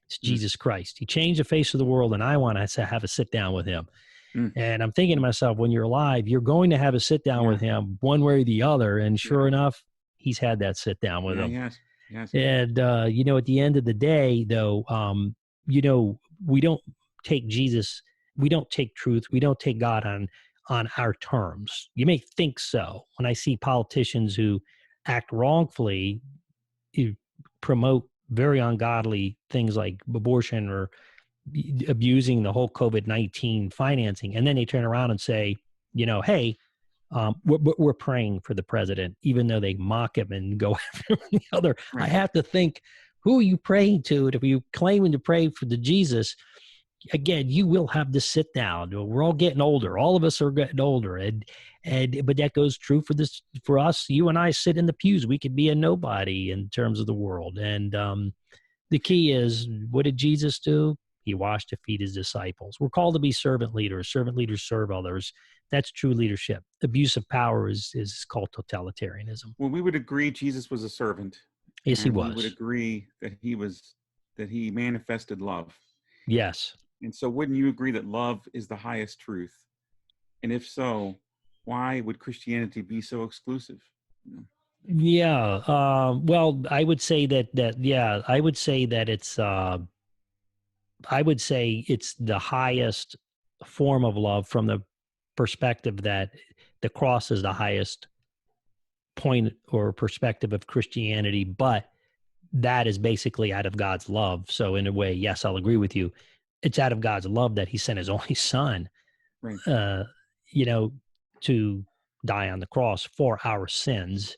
It's Jesus Christ. He changed the face of the world, and I want to have a sit down with him. And I'm thinking to myself, when you're alive, you're going to have a sit down with him one way or the other. And sure enough, he's had that sit down with him. Yes. And, at the end of the day, though, we don't take Jesus, we don't take truth, we don't take God on our terms. You may think so. When I see politicians who act wrongfully, promote very ungodly things like abortion or abusing the whole COVID-19 financing, and then they turn around and say, hey, we're praying for the president, even though they mock him and go after the other. Right. I have to think, who are you praying to? If you're claiming to pray for the Jesus, again, you will have to sit down. We're all getting older. All of us are getting older. But that goes true for us. You and I sit in the pews. We could be a nobody in terms of the world. And the key is, what did Jesus do? He washed the feet of his disciples. We're called to be servant leaders. Servant leaders serve others. That's true leadership. Abuse of power is called totalitarianism. Well, we would agree Jesus was a servant. Yes, he was. We would agree that he manifested love. Yes. And so wouldn't you agree that love is the highest truth? And if so, why would Christianity be so exclusive? Yeah. Well, I would say that I would say that it's the highest form of love from the perspective that the cross is the highest point or perspective of Christianity, but that is basically out of God's love. So in a way, yes, I'll agree with you. It's out of God's love that he sent his only son, right. To die on the cross for our sins.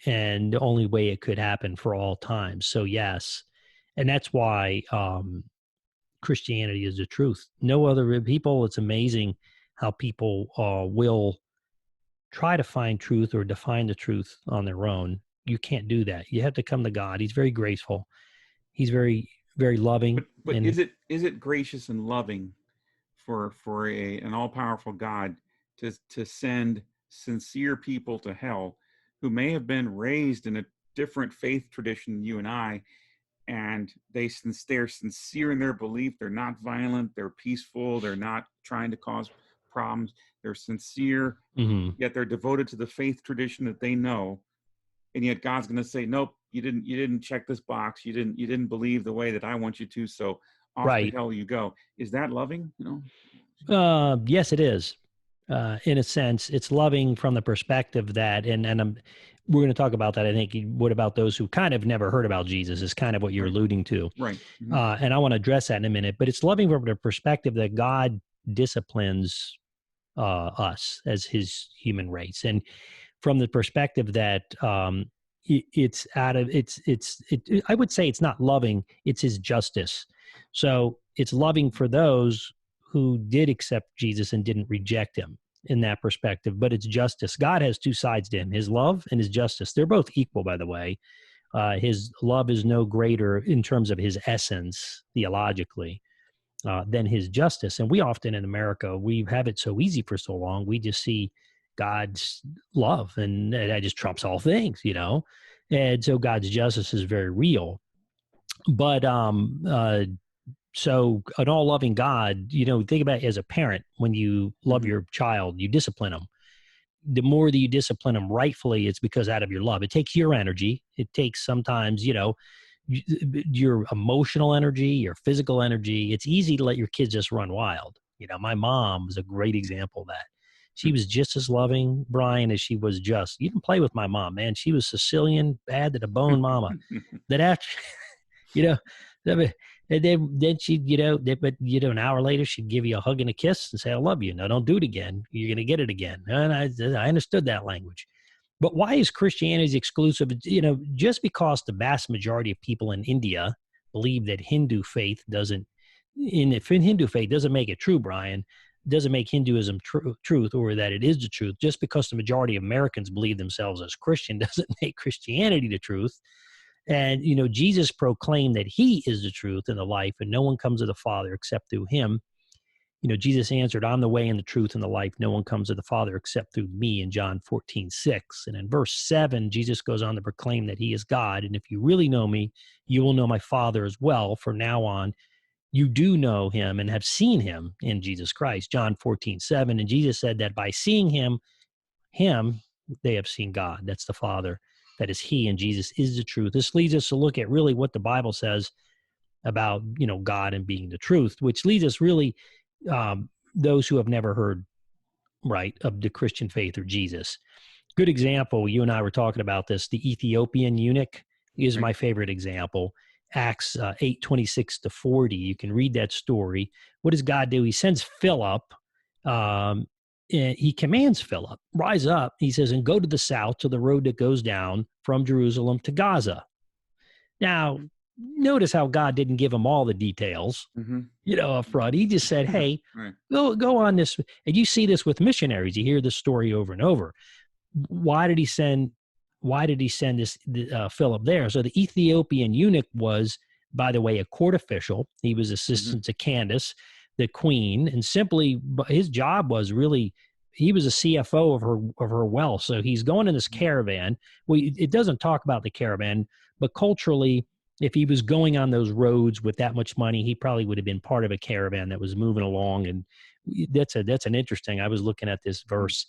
And the only way it could happen for all time. So yes. And that's why Christianity is the truth. No other people, it's amazing how people will try to find truth or define the truth on their own. You can't do that. You have to come to God. He's very graceful. He's very, very loving. But is it gracious and loving for an all-powerful God to send sincere people to hell who may have been raised in a different faith tradition than you and I, and they're sincere in their belief, they're not violent, they're peaceful, they're not trying to cause problems, they're sincere, yet they're devoted to the faith tradition that they know, and yet God's going to say, nope, you didn't check this box, you didn't believe the way that I want you to, so off the hell you go. Is that loving? Yes, it is. In a sense, it's loving from the perspective that, and we're going to talk about that. I think, what about those who kind of never heard about Jesus is kind of what you're alluding to. Right. And I want to address that in a minute, but it's loving from the perspective that God disciplines us as his human race. And from the perspective that I would say it's not loving, it's his justice. So it's loving for those who did accept Jesus and didn't reject him in that perspective, but it's justice. God has two sides to him, his love and his justice. They're both equal, by the way. His love is no greater in terms of his essence theologically than his justice. And we often in America, we have it so easy for so long. We just see God's love and that just trumps all things, you know? And so God's justice is very real. But so an all loving God, you know, think about it as a parent, when you love your child, you discipline them. The more that you discipline them rightfully, it's because out of your love. It takes your energy. It takes sometimes, you know, your emotional energy, your physical energy. It's easy to let your kids just run wild. You know, my mom was a great example of that. She was just as loving, Brian, as she was just. You can play with my mom, man. She was Sicilian, bad to the bone mama. That actually, you know, and then she'd, you know, but, you know, an hour later, she'd give you a hug and a kiss and say, I love you. No, don't do it again. You're going to get it again. And I understood that language. But why is Christianity exclusive? You know, just because the vast majority of people in India believe that Hindu faith doesn't, if Hindu faith doesn't make it true, Brian, doesn't make Hinduism truth, or that it is the truth. Just because the majority of Americans believe themselves as Christian doesn't make Christianity the truth. And, you know, Jesus proclaimed that he is the truth and the life, and no one comes to the Father except through him. You know, Jesus answered, I'm the way and the truth and the life. No one comes to the Father except through me, in John 14:6. And in verse 7, Jesus goes on to proclaim that he is God. And if you really know me, you will know my Father as well. From now on, you do know him and have seen him in Jesus Christ. John 14:7. And Jesus said that by seeing him, they have seen God. That's the Father. That is he, and Jesus is the truth. This leads us to look at really what the Bible says about, you know, God and being the truth, which leads us really, those who have never heard, right, of the Christian faith or Jesus. Good example, you and I were talking about this, the Ethiopian eunuch is my favorite example. Acts 8:26-40. You can read that story. What does God do? He sends Philip, and he commands Philip, rise up, he says, and go to the south to the road that goes down from Jerusalem to Gaza. Now, notice how God didn't give him all the details, you know, up front. He just said, hey, go on this. And you see this with missionaries. You hear this story over and over. Why did he send this Philip there? So the Ethiopian eunuch was, by the way, a court official. He was assistant to Candace, the queen, and simply his job was really, he was a CFO of her wealth. So he's going in this caravan. Well, it doesn't talk about the caravan, but culturally, if he was going on those roads with that much money, he probably would have been part of a caravan that was moving along. And that's an interesting. I was looking at this verse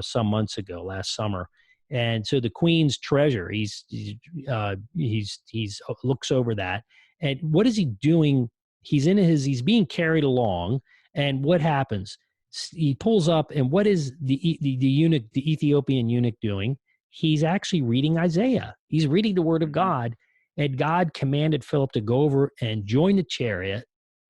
some months ago, last summer. And so the queen's treasure, he's looks over that. And what is he doing? He's being carried along, and what happens? He pulls up, and what is the eunuch, the Ethiopian eunuch doing? He's actually reading Isaiah. He's reading the word of God, and God commanded Philip to go over and join the chariot.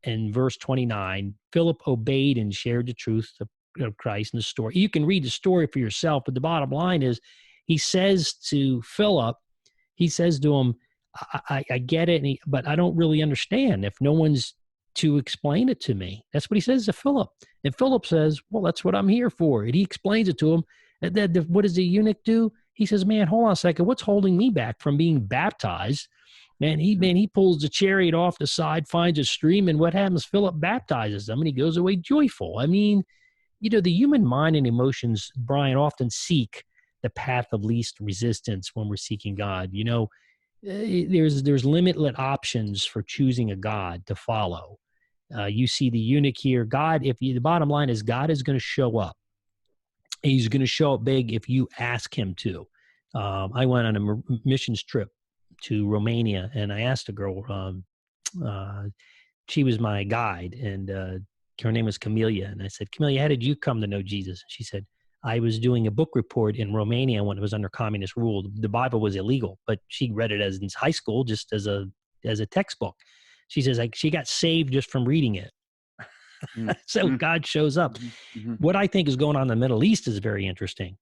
And verse 29, Philip obeyed and shared the truth of Christ in the story. You can read the story for yourself, but the bottom line is, he says to Philip, he says to him, I get it, but I don't really understand if no one's to explain it to me. That's what he says to Philip. And Philip says, well, that's what I'm here for. And he explains it to him. And then what does the eunuch do? He says, man, hold on a second. What's holding me back from being baptized? He pulls the chariot off the side, finds a stream, and what happens? Philip baptizes them, and he goes away joyful. I mean, you know, the human mind and emotions, Brian, often seek the path of least resistance when we're seeking God. You know, there's limitless options for choosing a God to follow. You see the eunuch here. The bottom line is, God is going to show up. He's going to show up big if you ask him to. I went on a missions trip to Romania, and I asked a girl, she was my guide, and her name was Camelia. And I said, Camelia, how did you come to know Jesus? She said, I was doing a book report in Romania when it was under communist rule. The Bible was illegal, but she read it as in high school, just as a textbook. She says, she got saved just from reading it. So God shows up. What I think is going on in the Middle East is very interesting,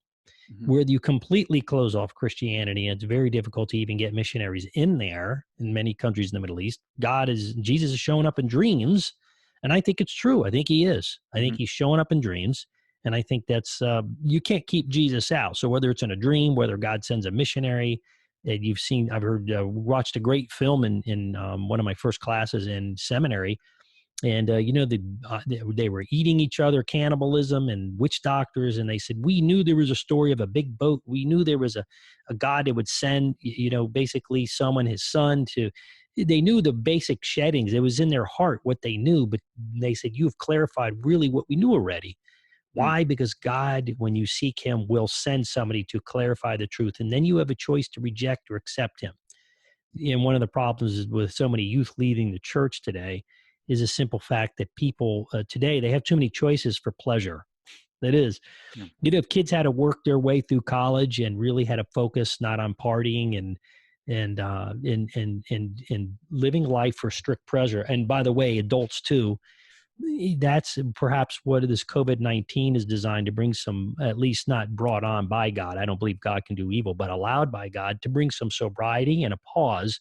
where you completely close off Christianity. And it's very difficult to even get missionaries in there in many countries in the Middle East. Jesus is showing up in dreams. And I think it's true. I think he is. I think he's showing up in dreams. And I think that's, you can't keep Jesus out. So whether it's in a dream, whether God sends a missionary, that you've seen, I've heard, watched a great film in one of my first classes in seminary. And, they were eating each other, cannibalism and witch doctors. And they said, we knew there was a story of a big boat. We knew there was a God that would send, basically someone, his son, to, they knew the basic sheddings. It was in their heart what they knew, but they said, you've clarified really what we knew already. Why? Because God, when you seek him, will send somebody to clarify the truth. And then you have a choice to reject or accept him. And one of the problems is with so many youth leaving the church today is a simple fact that people today, they have too many choices for pleasure. That is, if kids had to work their way through college and really had to focus not on partying and living life for strict pleasure. And by the way, adults too, that's perhaps what this COVID-19 is designed to bring, some, at least not brought on by God. I don't believe God can do evil, but allowed by God to bring some sobriety and a pause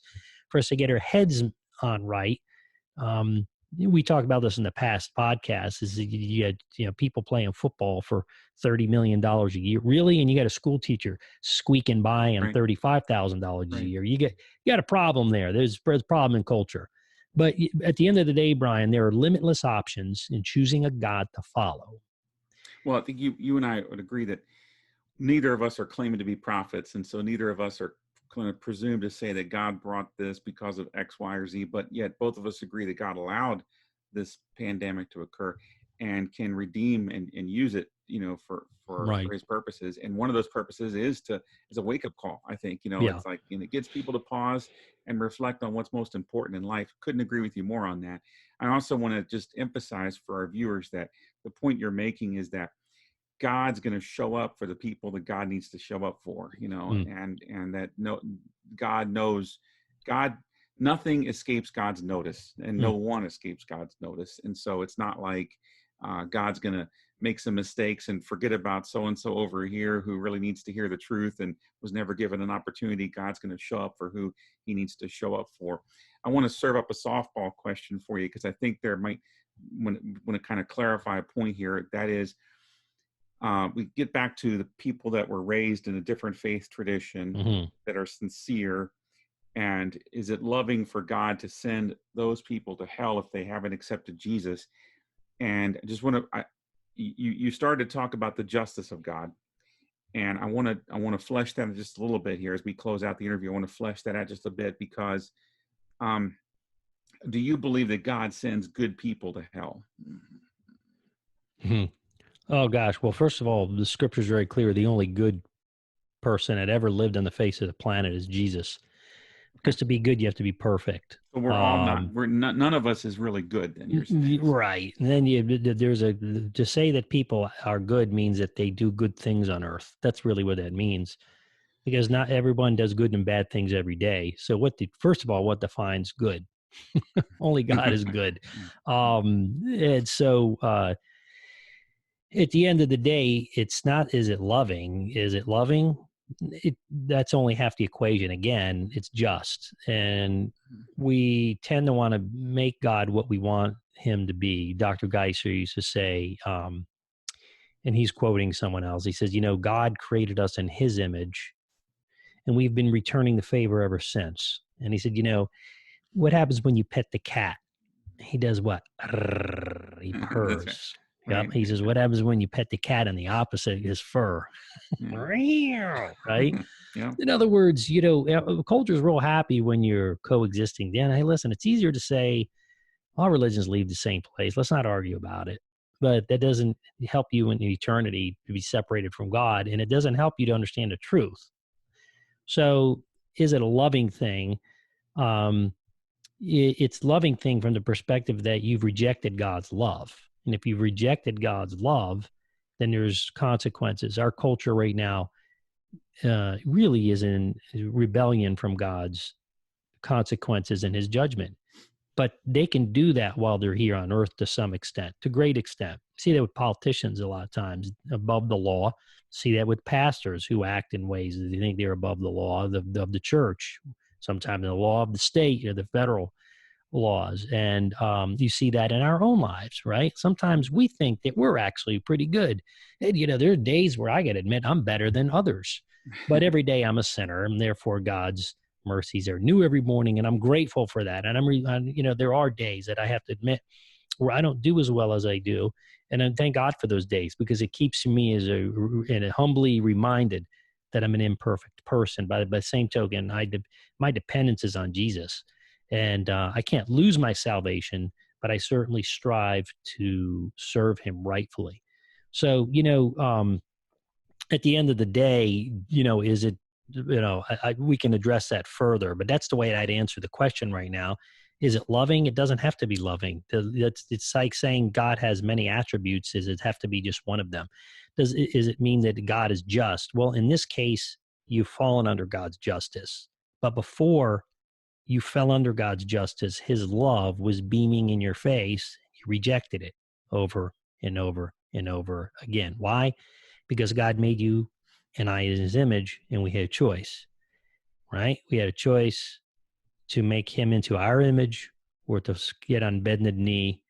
for us to get our heads on right. We talked about this in the past podcasts, is that you had people playing football for $30 million a year. Really? And you got a school teacher squeaking by on $35,000 a year. You got a problem there. There's a problem in culture. But at the end of the day, Brian, there are limitless options in choosing a God to follow. Well, I think you and I would agree that neither of us are claiming to be prophets. And so neither of us are going to presume to say that God brought this because of X, Y, or Z, but yet both of us agree that God allowed this pandemic to occur and can redeem and use it, for his purposes. And one of those purposes is a wake-up call. I think, it's like, it gets people to pause and reflect on what's most important in life. Couldn't agree with you more on that. I also want to just emphasize for our viewers that the point you're making is that God's going to show up for the people that God needs to show up for, and that God knows, nothing escapes God's notice, and no one escapes God's notice. And so it's not like God's going to make some mistakes and forget about so-and-so over here who really needs to hear the truth and was never given an opportunity. God's going to show up for who he needs to show up for. I want to serve up a softball question for you, because I think there might want to kind of clarify a point here. That is, we get back to the people that were raised in a different faith tradition that are sincere. And is it loving for God to send those people to hell if they haven't accepted Jesus? And I just want to, you started to talk about the justice of God, and I want to flesh that out just a little bit here as we close out the interview. I want to flesh that out just a bit, because do you believe that God sends good people to hell? Oh gosh. Well, first of all, the scripture is very clear. The only good person that ever lived on the face of the planet is Jesus. Because to be good, you have to be perfect. So we're all not. None of us is really good. Then you're saying. Right. And then to say that people are good means that they do good things on earth. That's really what that means, because not everyone does good and bad things every day. So first of all, what defines good? Only God is good. And so at the end of the day, it's not, is it loving? Is it loving? That's only half the equation. Again, it's just. And we tend to want to make God what we want him to be. Dr. Geisler used to say, and he's quoting someone else, he says, God created us in his image, and we've been returning the favor ever since. And he said, what happens when you pet the cat? He does what? He purrs. Yep. He says, what happens when you pet the cat and the opposite is fur? Right? Yeah. In other words, culture's real happy when you're coexisting. Dan, hey, listen, it's easier to say all religions lead the same place. Let's not argue about it. But that doesn't help you in eternity to be separated from God, and it doesn't help you to understand the truth. So is it a loving thing? It's loving thing from the perspective that you've rejected God's love. And if you've rejected God's love, then there's consequences. Our culture right now really is in rebellion from God's consequences and his judgment. But they can do that while they're here on earth to some extent, to great extent. See that with politicians a lot of times, above the law. See that with pastors who act in ways that they think they're above the law of the church, sometimes the law of the state or the federal. laws. And you see that in our own lives, right? Sometimes we think that we're actually pretty good. And, there are days where I got to admit I'm better than others. But every day I'm a sinner, and therefore God's mercies are new every morning. And I'm grateful for that. And there are days that I have to admit where I don't do as well as I do. And I thank God for those days, because it keeps me humbly reminded that I'm an imperfect person. By the same token, my dependence is on Jesus. And I can't lose my salvation, but I certainly strive to serve him rightfully. So, at the end of the day, is it, we can address that further, but that's the way I'd answer the question right now. Is it loving? It doesn't have to be loving. It's like saying God has many attributes. Does it have to be just one of them? Is it mean that God is just? Well, in this case, you've fallen under God's justice. But before you fell under God's justice, his love was beaming in your face. You rejected it over and over and over again. Why? Because God made you and I in his image, and we had a choice, right? We had a choice to make him into our image, or to get on bended knee,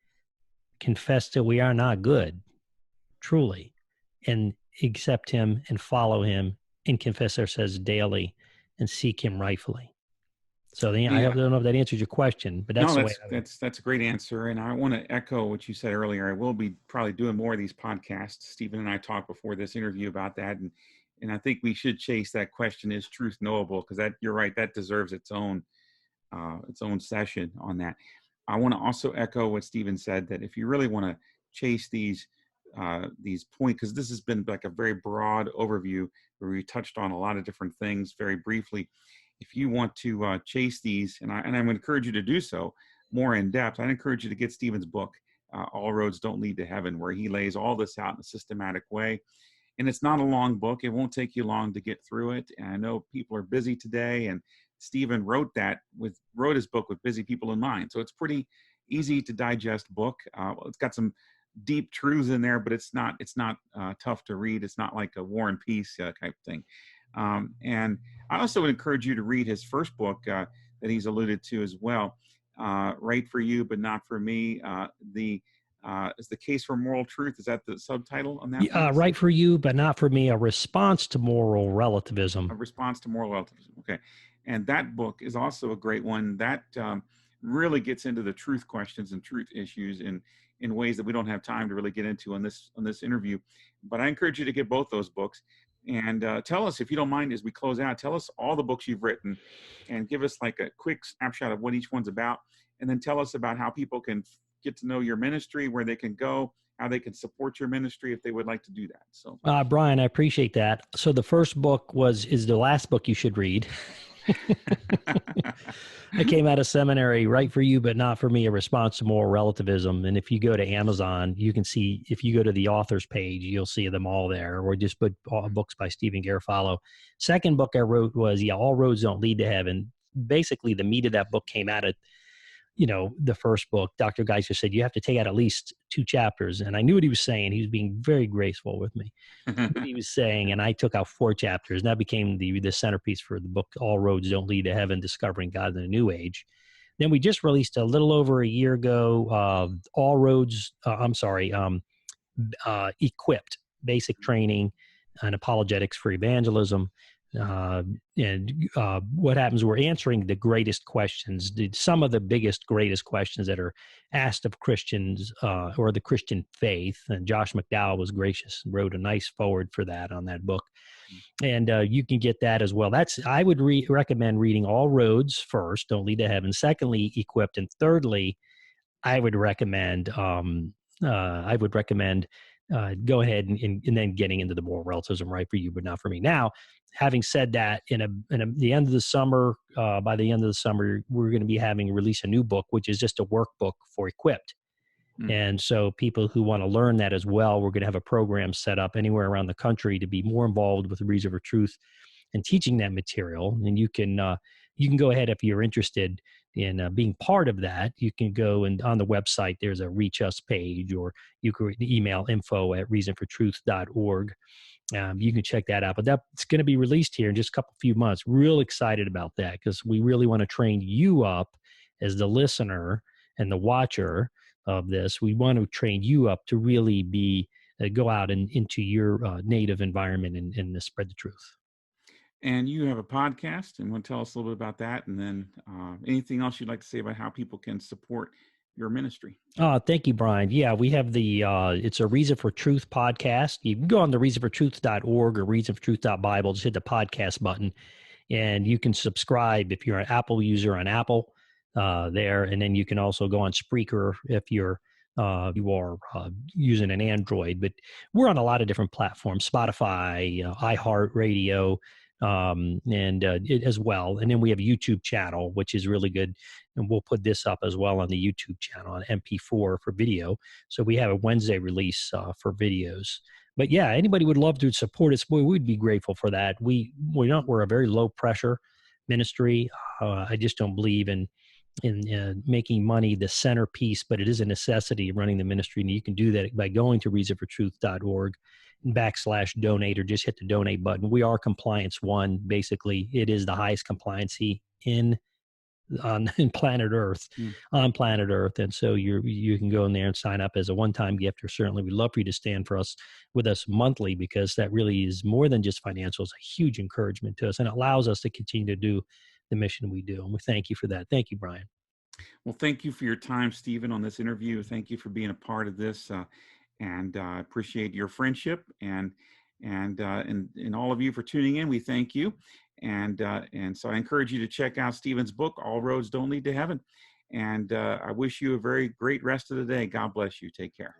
confess that we are not good, truly, and accept him and follow him and confess our sins daily and seek him rightfully. So I don't know if that answers your question, but that's the way. That's a great answer. And I want to echo what you said earlier. I will be probably doing more of these podcasts. Stephen and I talked before this interview about that. And I think we should chase that question, is truth knowable? Because you're right, that deserves its own session on that. I want to also echo what Stephen said, that if you really want to chase these points, because this has been like a very broad overview where we touched on a lot of different things very briefly. If you want to chase these, and I would encourage you to do so more in depth, I'd encourage you to get Stephen's book, All Roads Don't Lead to Heaven, where he lays all this out in a systematic way. And it's not a long book. It won't take you long to get through it. And I know people are busy today, and Stephen wrote his book with busy people in mind. So it's pretty easy to digest book. It's got some deep truths in there, but it's not tough to read. It's not like a War and Peace type thing. And I also would encourage you to read his first book that he's alluded to as well, Right for You, But Not for Me. Is the Case for Moral Truth? Is that the subtitle on that? Right for You, But Not for Me, a response to moral relativism. A response to moral relativism. Okay. And that book is also a great one that really gets into the truth questions and truth issues in ways that we don't have time to really get into on this interview. But I encourage you to get both those books. And tell us, if you don't mind, as we close out, tell us all the books you've written and give us like a quick snapshot of what each one's about. And then tell us about how people can get to know your ministry, where they can go, how they can support your ministry if they would like to do that. So, Brian, I appreciate that. So the first book is the last book you should read. I came out of seminary, Right for You, But Not for Me, a response to moral relativism. And if you go to Amazon, you can see, if you go to the author's page, you'll see them all there, or just put books by Stephen Garofalo. Second book I wrote was All Roads Don't Lead to Heaven. Basically, the meat of that book came out of, the first book. Dr. Geiser said, you have to take out at least 2 chapters. And I knew what he was saying. He was being very graceful with me. He was saying, and I took out 4 chapters, and that became the centerpiece for the book, All Roads Don't Lead to Heaven, Discovering God in the New Age. Then we just released a little over a year ago, Equipped, Basic Training and Apologetics for Evangelism. What happens, we're answering the greatest questions, some of the greatest questions that are asked of Christians or the Christian faith. And Josh McDowell was gracious and wrote a nice foreword for that on that book. And you can get that as well. I would recommend reading All Roads first, Don't Lead to Heaven. Secondly, Equipped. And thirdly, I would recommend go ahead and then getting into the moral relativism, Right for You, But Not for Me. Now, having said that, the end of the summer, by the end of the summer, we're going to be release a new book, which is just a workbook for Equipped. And so people who want to learn that as well, we're going to have a program set up anywhere around the country to be more involved with Reason for Truth and teaching that material. And you can go ahead, if you're interested in being part of that. You can go, and on the website, there's a Reach Us page, or you can email info@reasonfortruth.org. You can check that out. But that's going to be released here in just a few months. Real excited about that, because we really want to train you up as the listener and the watcher of this, we want to train you up to really be go out and into your native environment and spread the truth. And you have a podcast, and want to tell us a little bit about that, and then anything else you'd like to say about how people can support your ministry? Thank you, Brian. Yeah, we have the it's a Reason for Truth podcast. You can go on the reasonfortruth.org or reasonfortruth.bible, just hit the podcast button, and you can subscribe if you're an Apple user on Apple there, and then you can also go on Spreaker if you are using an Android. But we're on a lot of different platforms: Spotify, iHeartRadio, as well. And then we have a YouTube channel, which is really good, and we'll put this up as well on the YouTube channel on MP4 for video. So we have a Wednesday release for videos. But yeah, anybody would love to support us. Boy, we'd be grateful for that. We're a very low pressure ministry. I just don't believe in making money the centerpiece, but it is a necessity of running the ministry. And you can do that by going to reasonfortruth.org /donate, or just hit the donate button. We are Compliance One. Basically, it is the highest compliancy in planet Earth, on planet Earth. And so you can go in there and sign up as a one-time gift, or certainly we'd love for you to stand with us monthly, because that really is more than just financial. It's a huge encouragement to us, and it allows us to continue to do the mission we do. And we thank you for that. Thank you, Brian. Well, thank you for your time, Stephen, on this interview. Thank you for being a part of this, and appreciate your friendship, and all of you for tuning in. We thank you, and so I encourage you to check out Stephen's book, All Roads Don't Lead to Heaven. And I wish you a very great rest of the day. God bless you. Take care.